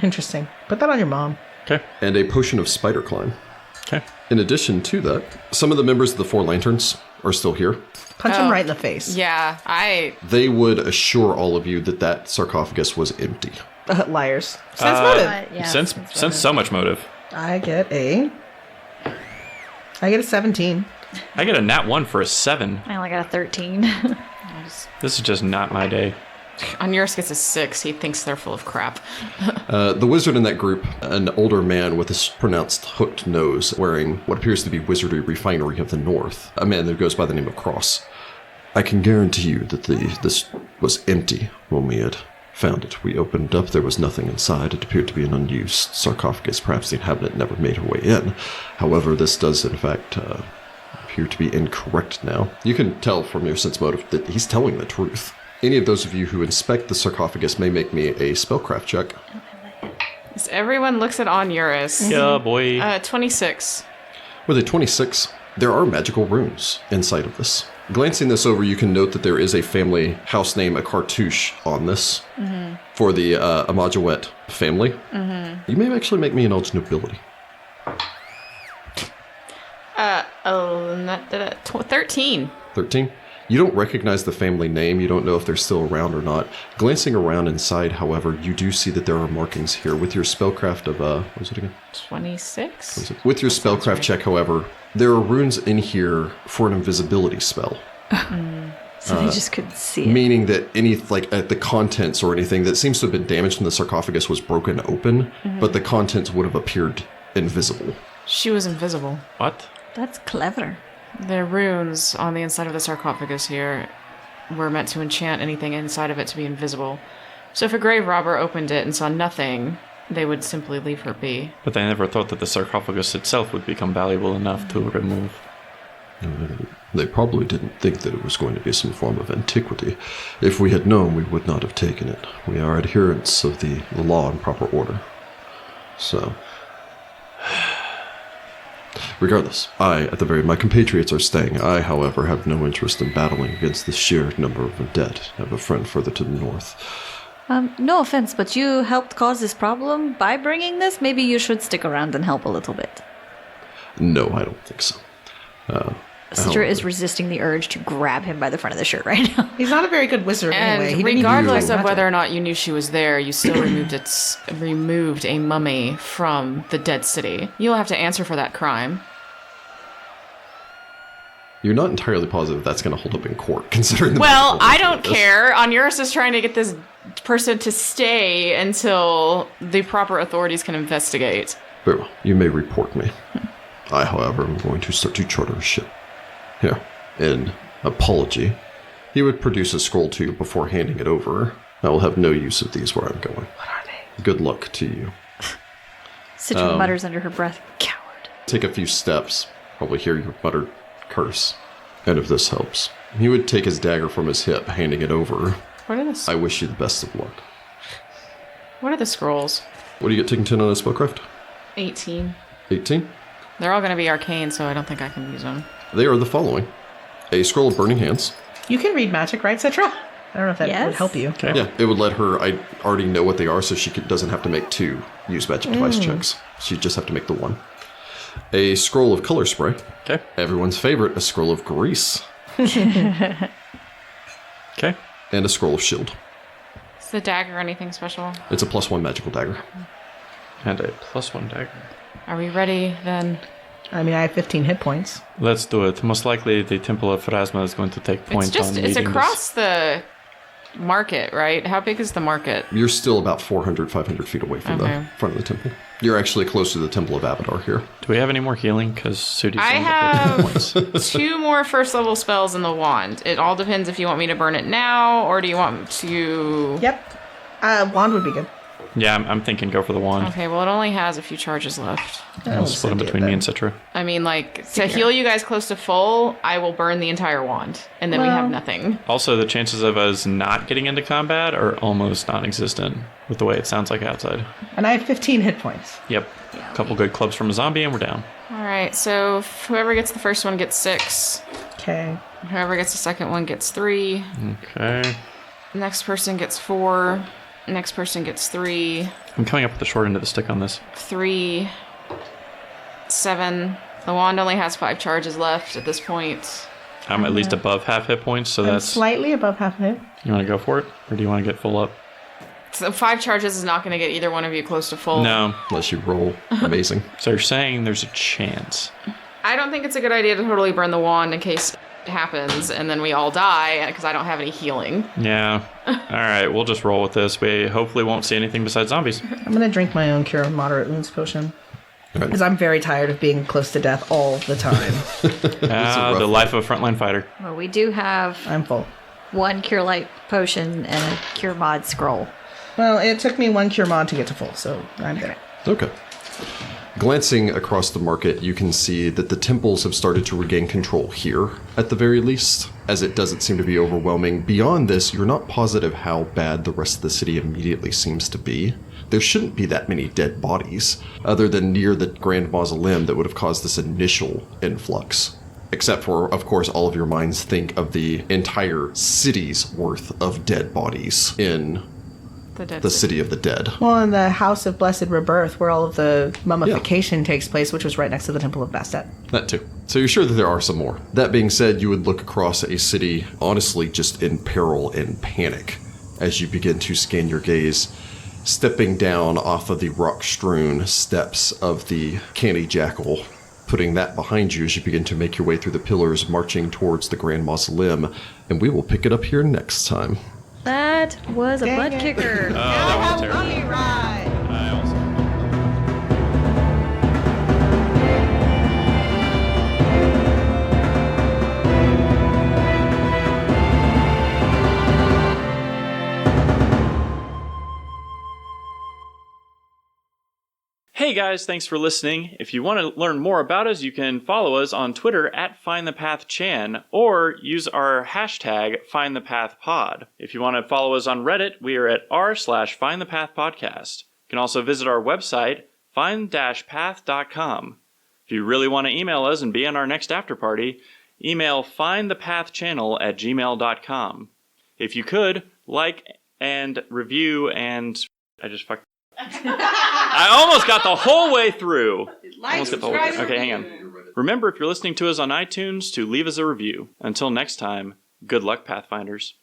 Interesting. Put that on your mom. Okay. And a potion of spider climb. Okay. In addition to that, some of the members of the Four Lanterns are still here. Punch Oh. him right in the face. Yeah, They would assure all of you that that sarcophagus was empty. Liars. Sense motive. Yeah, Sense so much motive. I get a 17. I get a nat 1 for a 7. I only got a 13. This is just not my day. Onuris gets a 6. He thinks they're full of crap. The wizard in that group, an older man with a pronounced hooked nose, wearing what appears to be Wizardry Refinery of the North, a man that goes by the name of Cross. I can guarantee you that this was empty when we had found it. We opened up, there was nothing inside. It appeared to be an unused sarcophagus. Perhaps the inhabitant never made her way in. However, this does, in fact, appear to be incorrect now. You can tell from your sense motive that he's telling the truth. Any of those of you who inspect the sarcophagus may make me a spellcraft check. So everyone looks at Onuris. Yeah, boy. 26. With a 26, there are magical runes inside of this. Glancing this over, you can note that there is a family house name, a cartouche, on this for the Amajawet family. You may actually make me an Elder Nobility. 13. 13. You don't recognize the family name. You don't know if they're still around or not. Glancing around inside, however, you do see that there are markings here. With your spellcraft of, what was it again? 26? With your spellcraft check, however, there are runes in here for an invisibility spell. So they just couldn't see it. Meaning that any, the contents or anything that seems to have been damaged in the sarcophagus was broken open, but the contents would have appeared invisible. She was invisible. What? That's clever. The runes on the inside of the sarcophagus here were meant to enchant anything inside of it to be invisible. So if a grave robber opened it and saw nothing, they would simply leave her be. But they never thought that the sarcophagus itself would become valuable enough to remove. They probably didn't think that it was going to be some form of antiquity. If we had known, we would not have taken it. We are adherents of the law and proper order. So, regardless, my compatriots are staying. I, however, have no interest in battling against the sheer number of undead. I have a friend further to the north. No offense, but you helped cause this problem by bringing this. Maybe you should stick around and help a little bit. No, I don't think so. Sitra is resisting the urge to grab him by the front of the shirt right now. He's not a very good wizard And anyway. He didn't regardless even of whether or not you knew she was there, you still removed a mummy from the dead city. You'll have to answer for that crime. You're not entirely positive that's going to hold up in court, considering the... Well, I don't care. Onuris is trying to get this person to stay until the proper authorities can investigate. Very well. You may report me. I, however, am going to start to charter a ship. Here, in apology, he would produce a scroll to you before handing it over. I will have no use of these where I'm going. What are they? Good luck to you. Sitra mutters under her breath, coward. Take a few steps. Probably hear your muttered curse. And if this helps, he would take his dagger from his hip, handing it over. What are the I wish you the best of luck. What are the scrolls? What do you get taken 10 on a spellcraft? 18. 18? They're all going to be arcane, so I don't think I can use them. They are the following. A scroll of burning hands. You can read magic, right, Citra? I don't know if that Yes. would help you. Okay. Yeah, it would let her... I already know what they are, so she doesn't have to make 2 use magic device checks. She'd just have to make the 1. A scroll of color spray. Okay. Everyone's favorite, a scroll of grease. Okay. And a scroll of shield. Is the dagger anything special? It's a +1 magical dagger. And a +1 dagger. Are we ready, then? I mean, I have 15 hit points. Let's do it. Most likely the Temple of Pharasma is going to take point It's on it's leading across the market, right? How big is the market? You're still about 400, 500 feet away from Okay. the front of the temple. You're actually close to the Temple of Abadar here. this. Do we have any more healing? Because Sudi's I only got 15 have points. 2 more first level spells in the wand. It all depends if you want me to burn it now, or do you want to... Yep. Wand would be good. Yeah, I'm thinking go for the wand. Okay, well, it only has a few charges left. I'll split them between me and Citra. I mean, to heal you guys close to full, I will burn the entire wand, and then we have nothing. Also, the chances of us not getting into combat are almost non-existent with the way it sounds like outside. And I have 15 hit points. Yep. A couple good clubs from a zombie and we're down. All right, so whoever gets the first one gets 6. Okay. Whoever gets the second one gets 3. Okay. Next person gets 4. Next person gets 3. I'm coming up with the short end of the stick on this. 3. 7. The wand only has 5 charges left at this point. I'm at least above half hit points, so I'm that's... slightly above half of it. You want to go for it? Or do you want to get full up? So 5 charges is not going to get either one of you close to full. No. Unless you roll amazing. So you're saying there's a chance. I don't think it's a good idea to totally burn the wand in case it happens and then we all die because I don't have any healing. Yeah. All right, we'll just roll with this. We hopefully won't see anything besides zombies. I'm going to drink my own Cure of Moderate Wounds potion. Because I'm very tired of being close to death all the time. The life of a frontline fighter. Well, we do have I'm full. 1 Cure Light potion and a Cure Mod scroll. Well, it took me 1 Cure Mod to get to full, so I'm there. Okay. Glancing across the market, you can see that the temples have started to regain control here, at the very least, as it doesn't seem to be overwhelming. Beyond this, you're not positive how bad the rest of the city immediately seems to be. There shouldn't be that many dead bodies, other than near the Grand Mausoleum that would have caused this initial influx. Except for, of course, all of your minds think of the entire city's worth of dead bodies in the City of the Dead. Well, in the House of Blessed Rebirth, where all of the mummification takes place, which was right next to the Temple of Bastet. That too. So you're sure that there are some more. That being said, you would look across a city, honestly, just in peril and panic, as you begin to scan your gaze, stepping down off of the rock-strewn steps of the Canny Jackal putting that behind you as you begin to make your way through the pillars, marching towards the Grand Mausoleum. And we will pick it up here next time. That was a Dang butt it. kicker. That was terrible. Mummy ride. I also. Hey guys, thanks for listening. If you want to learn more about us, you can follow us on Twitter at FindThePathChan or use our hashtag FindThePathPod. If you want to follow us on Reddit, we are at r/FindThePathPodcast. You can also visit our website, find-path.com. If you really want to email us and be on our next after party, email findthepathchannel@gmail.com. If you could, like and review and... I just fucked... I almost got the whole way through. Okay, hang on. Remember, if you're listening to us on iTunes, to leave us a review. Until next time, good luck, Pathfinders.